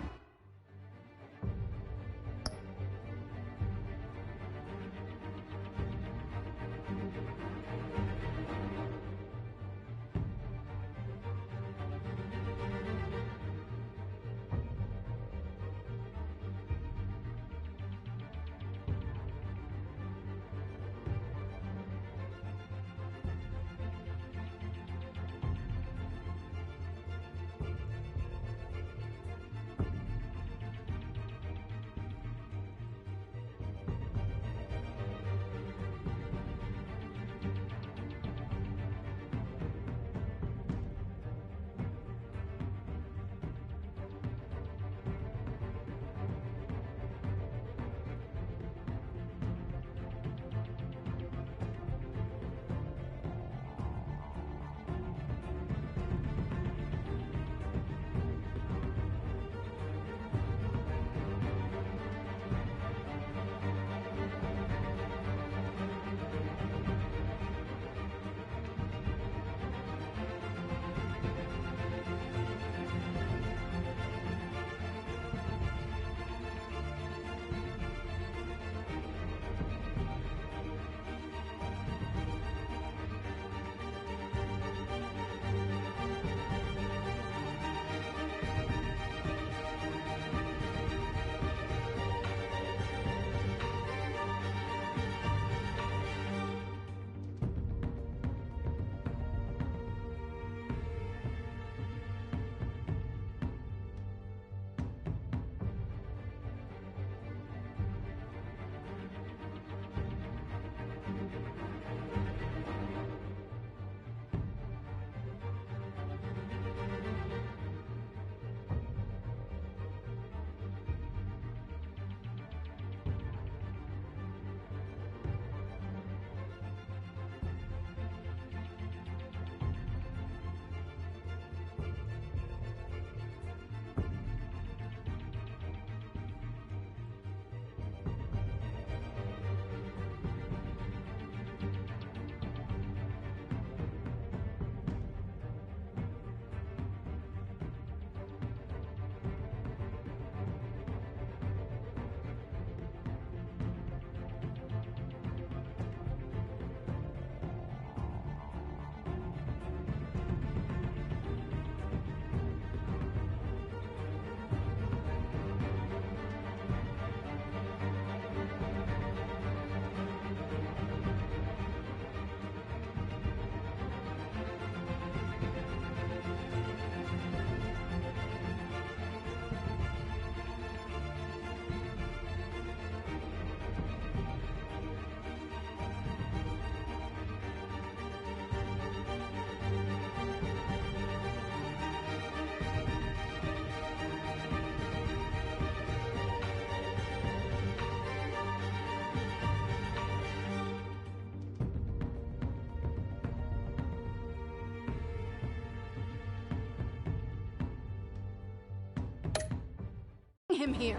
him here.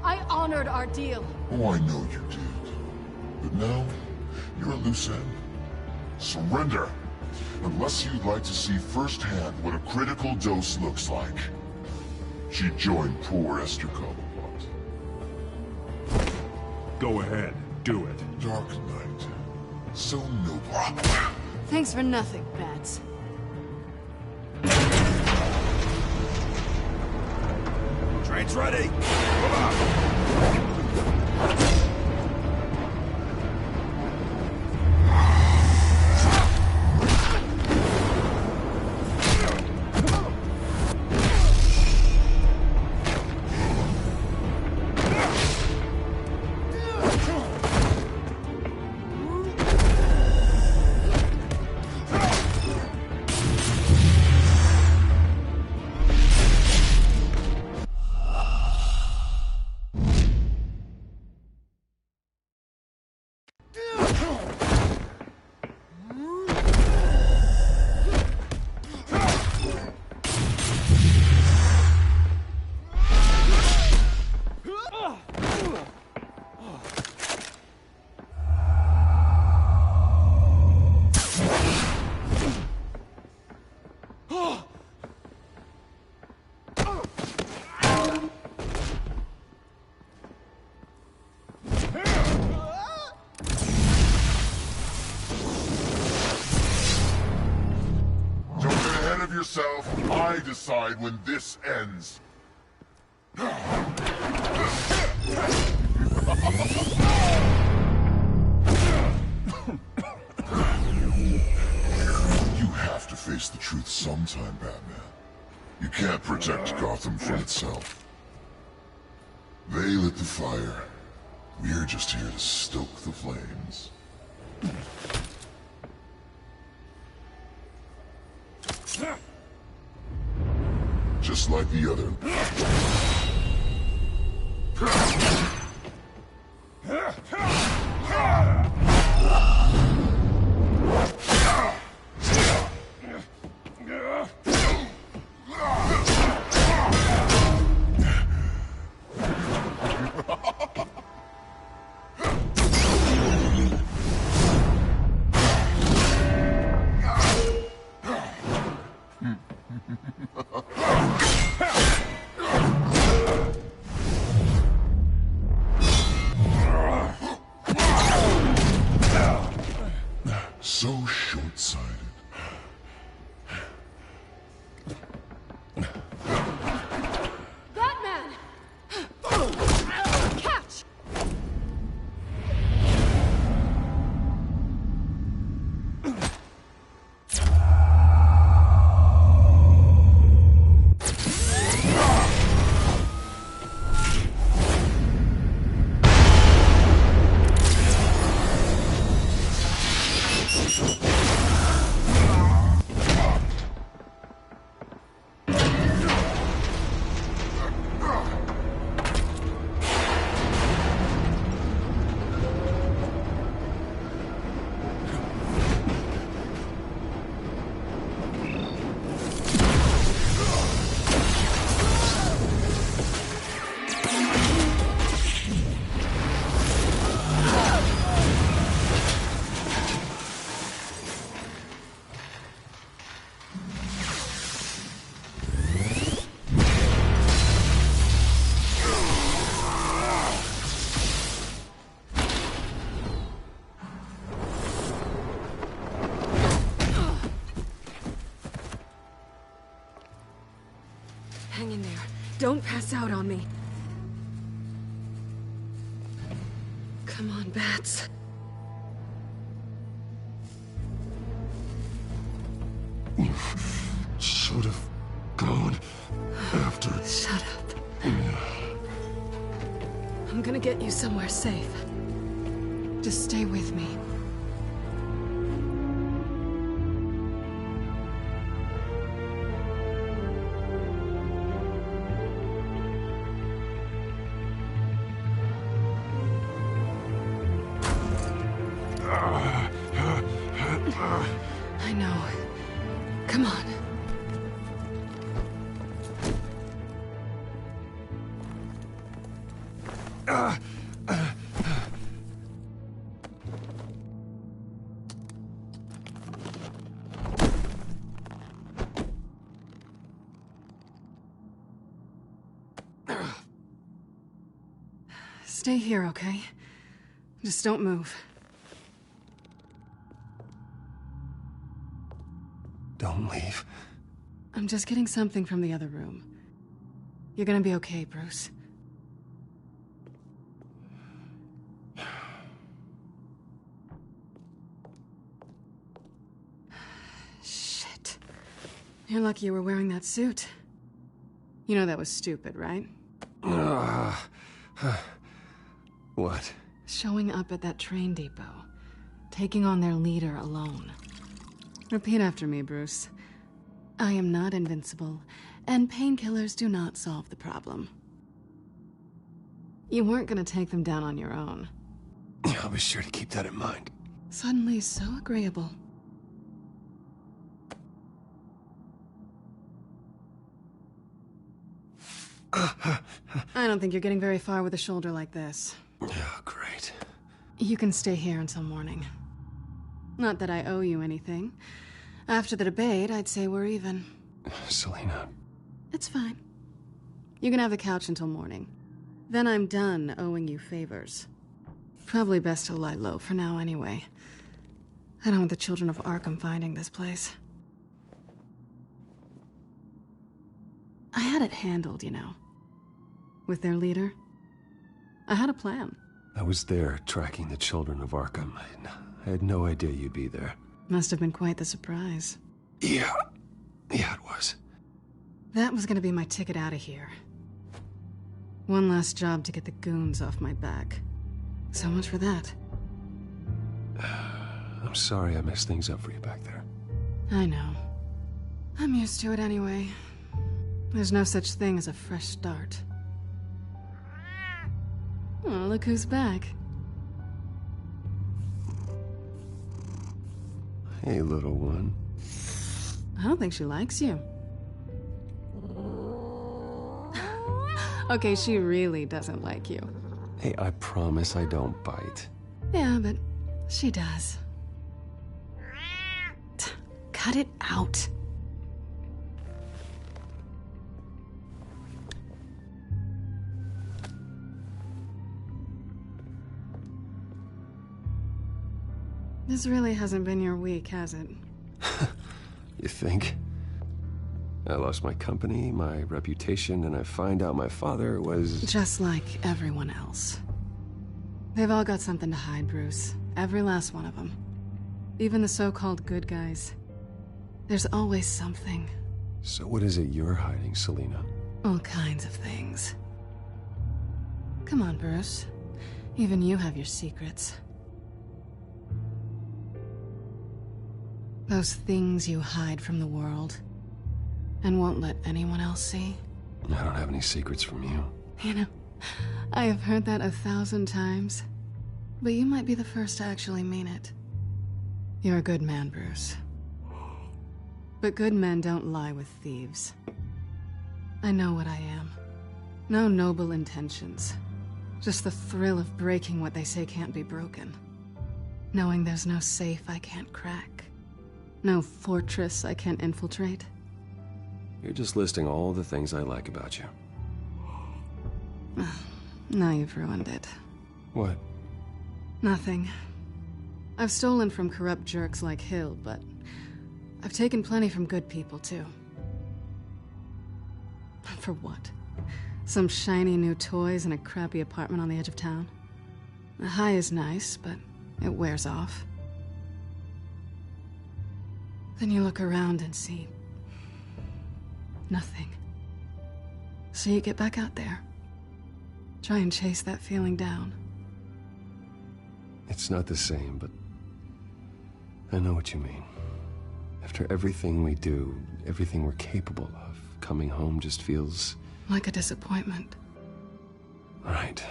I honored our deal. Oh, I know you did. But now, you're a loose end. Surrender! Unless you'd like to see firsthand what a critical dose looks like. She joined poor Esther Cobblepot. Go ahead, do it. Dark Knight. So noble. Thanks for nothing, Bats. Train's ready! Move out! Yourself, I decide when this ends. You have to face the truth sometime, Batman. You can't protect Gotham from itself. They lit the fire. We're just here to stoke the flames. Just like the other. So short-sighted. Batman! Catch! Hang in there. Don't pass out on me. Come on, Bats. Should have gone after. Shut up. I'm gonna get you somewhere safe. Just stay with me. I know. Come on. Stay here, okay? Just don't move. Don't leave. I'm just getting something from the other room. You're gonna be okay, Bruce. Shit. You're lucky you were wearing that suit. You know that was stupid, right? What? Showing up at that train depot. Taking on their leader alone. Repeat after me, Bruce. I am not invincible, and painkillers do not solve the problem. You weren't gonna take them down on your own. I'll be sure to keep that in mind. Suddenly so agreeable. I don't think you're getting very far with a shoulder like this. Oh, great. You can stay here until morning. Not that I owe you anything. After the debate, I'd say we're even. Selina. It's fine. You can have the couch until morning. Then I'm done owing you favors. Probably best to lie low for now anyway. I don't want the children of Arkham finding this place. I had it handled, you know. With their leader. I had a plan. I was there tracking the children of Arkham. I had no idea you'd be there. Must have been quite the surprise. Yeah, it was. That was gonna be my ticket out of here. One last job to get the goons off my back. So much for that. I'm sorry I messed things up for you back there. I know. I'm used to it anyway. There's no such thing as a fresh start. Oh, look who's back. Hey, little one. I don't think she likes you. Okay, she really doesn't like you. Hey, I promise I don't bite. Yeah, but she does. Cut it out. This really hasn't been your week, has it? You think? I lost my company, my reputation, and I find out my father was... Just like everyone else. They've all got something to hide, Bruce. Every last one of them. Even the so-called good guys. There's always something. So what is it you're hiding, Selina? All kinds of things. Come on, Bruce. Even you have your secrets. Those things you hide from the world. And won't let anyone else see. I don't have any secrets from you. You know, I have heard that 1,000 times. But you might be the first to actually mean it. You're a good man, Bruce. But good men don't lie with thieves. I know what I am. No noble intentions. Just the thrill of breaking what they say can't be broken. Knowing there's no safe I can't crack. No fortress I can't infiltrate. You're just listing all the things I like about you. Now you've ruined it. What? Nothing. I've stolen from corrupt jerks like Hill, but I've taken plenty from good people, too. For what? Some shiny new toys and a crappy apartment on the edge of town? The high is nice, but it wears off. Then you look around and see... nothing. So you get back out there. Try and chase that feeling down. It's not the same, but I know what you mean. After everything we do, everything we're capable of, coming home just feels... like a disappointment. Right.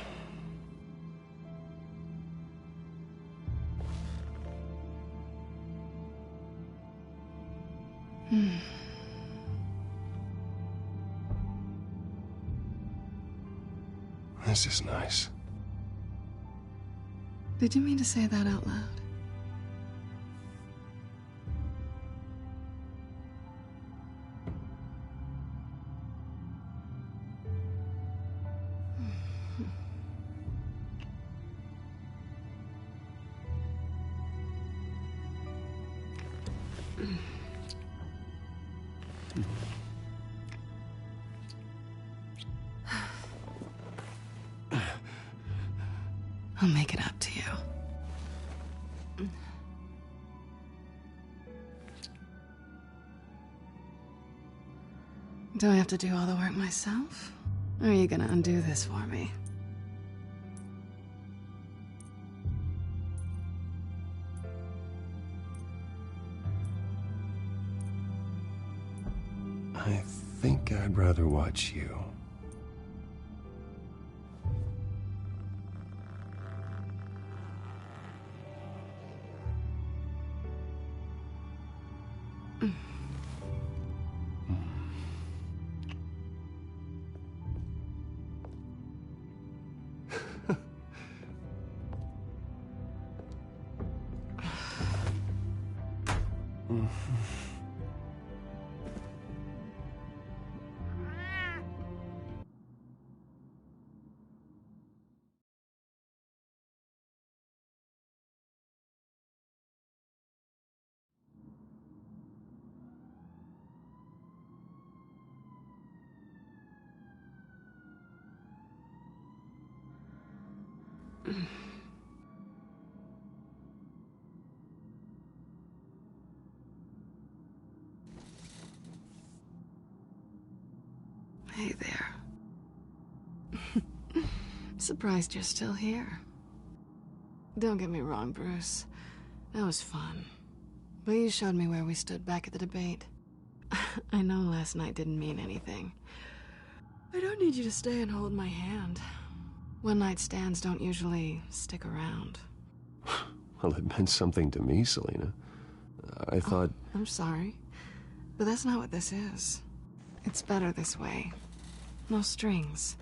This is nice. Did you mean to say that out loud? I'll make it up to you. Do I have to do all the work myself? Or are you gonna undo this for me? I think I'd rather watch you. Hey there. Surprised you're still here. Don't get me wrong, Bruce. That was fun. But you showed me where we stood back at the debate. I know last night didn't mean anything. I don't need you to stay and hold my hand. One-night stands don't usually stick around. Well, it meant something to me, Selina. I thought... I'm sorry, but that's not what this is. It's better this way. No strings.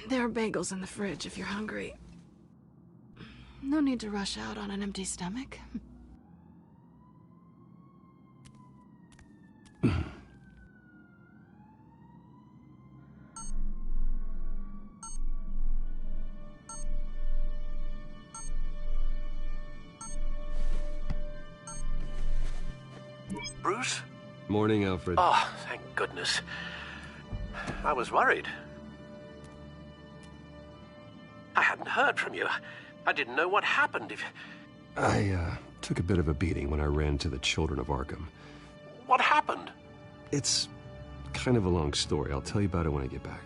There are bagels in the fridge if you're hungry. No need to rush out on an empty stomach. Bruce? Morning, Alfred. Oh, thank goodness. I was worried. I hadn't heard from you. I didn't know what happened. I took a bit of a beating when I ran to the Children of Arkham. What happened? It's kind of a long story. I'll tell you about it when I get back.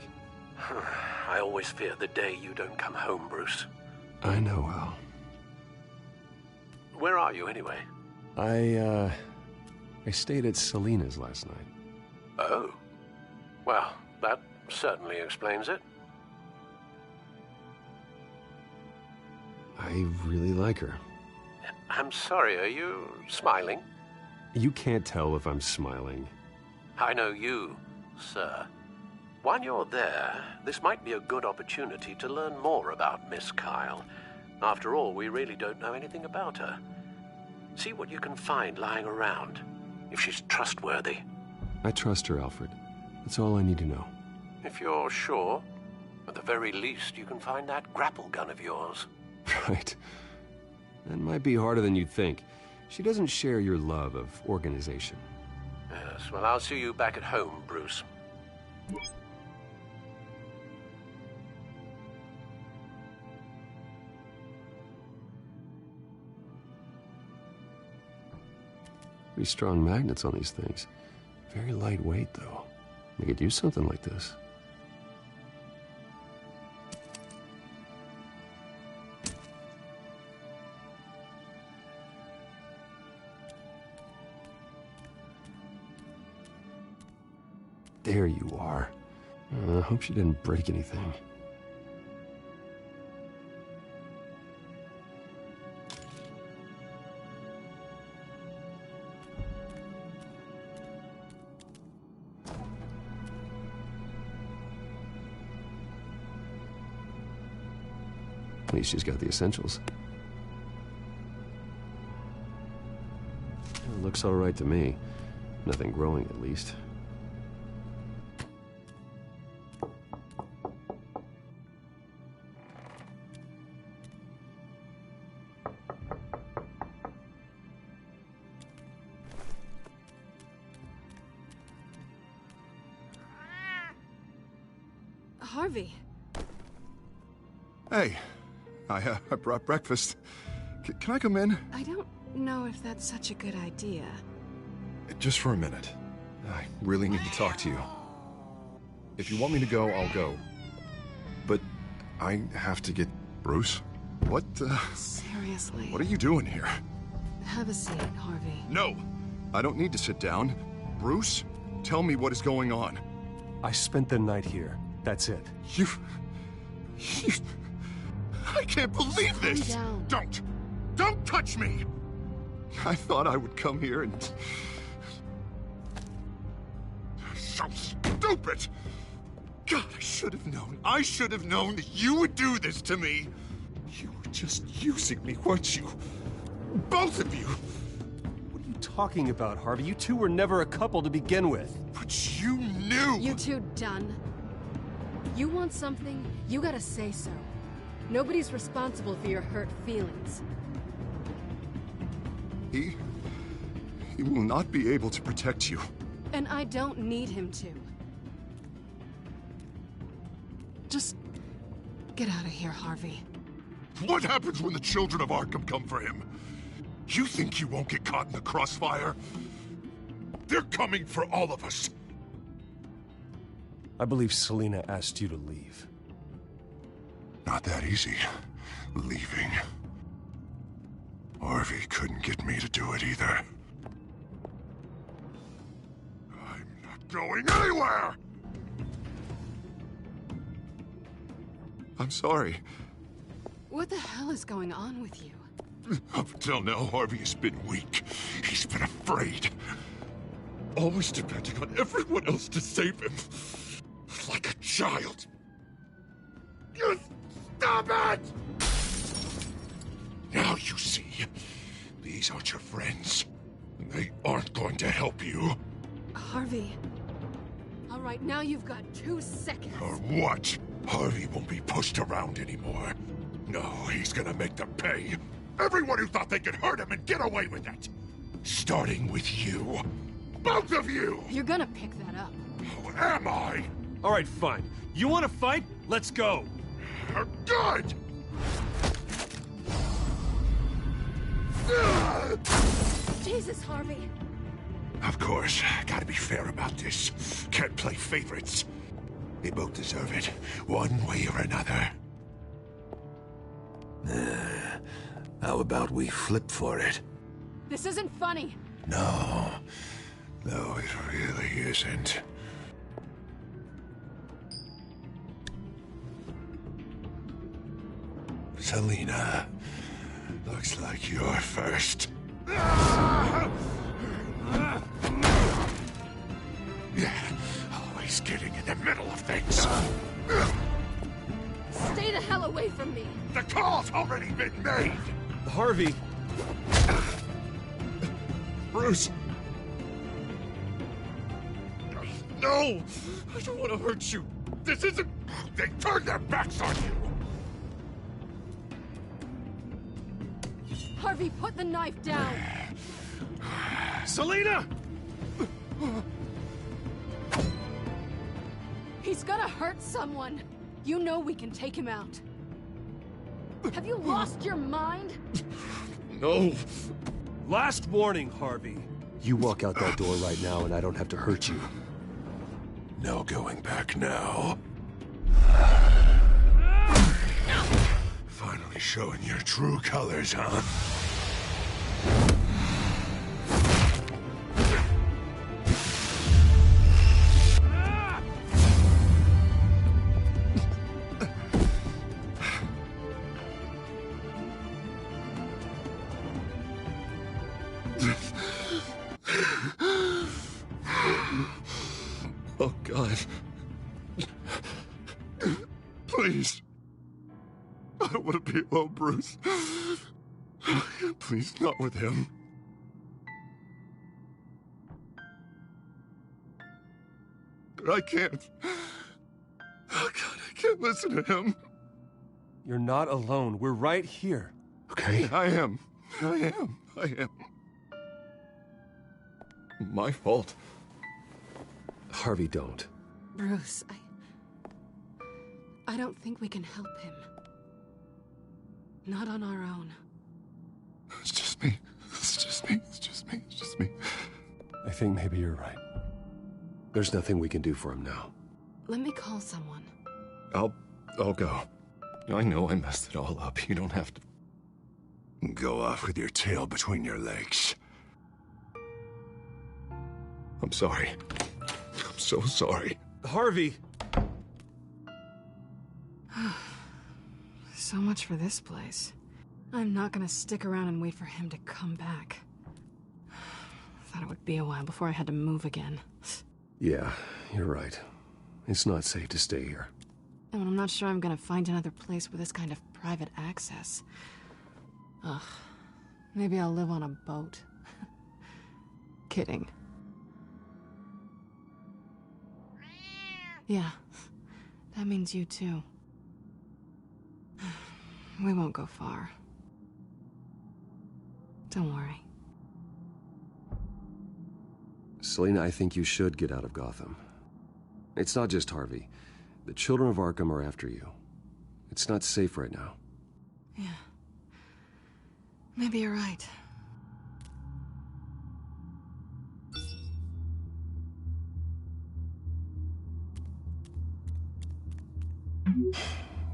I always fear the day you don't come home, Bruce. I know, Al. Where are you, anyway? I stayed at Selina's last night. Oh. Well, that certainly explains it. I really like her. I'm sorry, are you smiling? You can't tell if I'm smiling. I know you, sir. While you're there, this might be a good opportunity to learn more about Miss Kyle. After all, we really don't know anything about her. See what you can find lying around, if she's trustworthy. I trust her, Alfred. That's all I need to know. If you're sure, at the very least, you can find that grapple gun of yours. Right. That might be harder than you'd think. She doesn't share your love of organization. Yes, well, I'll see you back at home, Bruce. Pretty strong magnets on these things. Very lightweight, though. They could use something like this. There you are. I hope she didn't break anything. At least she's got the essentials. It looks all right to me. Nothing growing, at least. Harvey. Hey, I brought breakfast. Can I come in? I don't know if that's such a good idea. Just for a minute. I really need to talk to you. If you want me to go, I'll go. But I have to get... Bruce? What, Seriously. What are you doing here? Have a seat, Harvey. No! I don't need to sit down. Bruce, tell me what is going on. I spent the night here. That's it. You... I can't believe this! Calm down. Don't touch me! I thought I would come here and... So stupid! God, I should have known. I should have known that you would do this to me. You were just using me, weren't you? Both of you! What are you talking about, Harvey? You two were never a couple to begin with. But you knew! You two done? You want something, you gotta say so. Nobody's responsible for your hurt feelings. He will not be able to protect you. And I don't need him to. Just get out of here, Harvey. What happens when the children of Arkham come for him? You think you won't get caught in the crossfire? They're coming for all of us. I believe Selina asked you to leave. Not that easy, leaving. Harvey couldn't get me to do it either. I'm not going anywhere! I'm sorry. What the hell is going on with you? Up until now, Harvey has been weak. He's been afraid. Always depending on everyone else to save him. Like a child. You stop it! Now you see. These aren't your friends. And they aren't going to help you. Harvey. All right, now you've got 2 seconds. Or what? Harvey won't be pushed around anymore. No, he's gonna make them pay. Everyone who thought they could hurt him and get away with it. Starting with you. Both of you! You're gonna pick that up. Who am I? All right, fine. You want to fight? Let's go. Good! Jesus, Harvey. Of course, gotta be fair about this. Can't play favorites. They both deserve it, one way or another. How about we flip for it? This isn't funny. No, it really isn't. Selina, looks like you're first. Yeah, always getting in the middle of things. Stay the hell away from me. The call's already been made. Harvey. Bruce. No! I don't want to hurt you. This isn't... They turned their backs on you. Harvey, put the knife down. Selina! He's gonna hurt someone. You know we can take him out. Have you lost your mind? No. Last warning, Harvey. You walk out that door right now and I don't have to hurt you. No going back now. Finally showing your true colors, huh? Oh, God. Please. I don't want to be alone, Bruce. Please, not with him. But I can't. Oh, God, I can't listen to him. You're not alone. We're right here. Okay? I am. My fault. Harvey, don't. Bruce, I don't think we can help him. Not on our own. It's just me. It's just me. It's just me. It's just me. I think maybe you're right. There's nothing we can do for him now. Let me call someone. I'll go. I know I messed it all up. You don't have to go off with your tail between your legs. I'm sorry. I'm so sorry. Harvey! So much for this place. I'm not gonna stick around and wait for him to come back. Thought it would be a while before I had to move again. Yeah, you're right. It's not safe to stay here. And I'm not sure I'm gonna find another place with this kind of private access. Ugh. Maybe I'll live on a boat. Kidding. Yeah. That means you too. We won't go far. Don't worry. Selina, I think you should get out of Gotham. It's not just Harvey. The children of Arkham are after you. It's not safe right now. Yeah. Maybe you're right.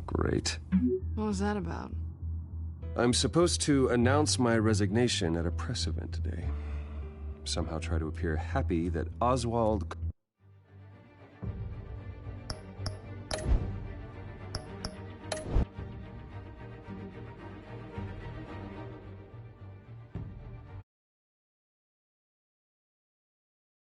Great. What was that about? I'm supposed to announce my resignation at a press event today. Somehow try to appear happy that Oswald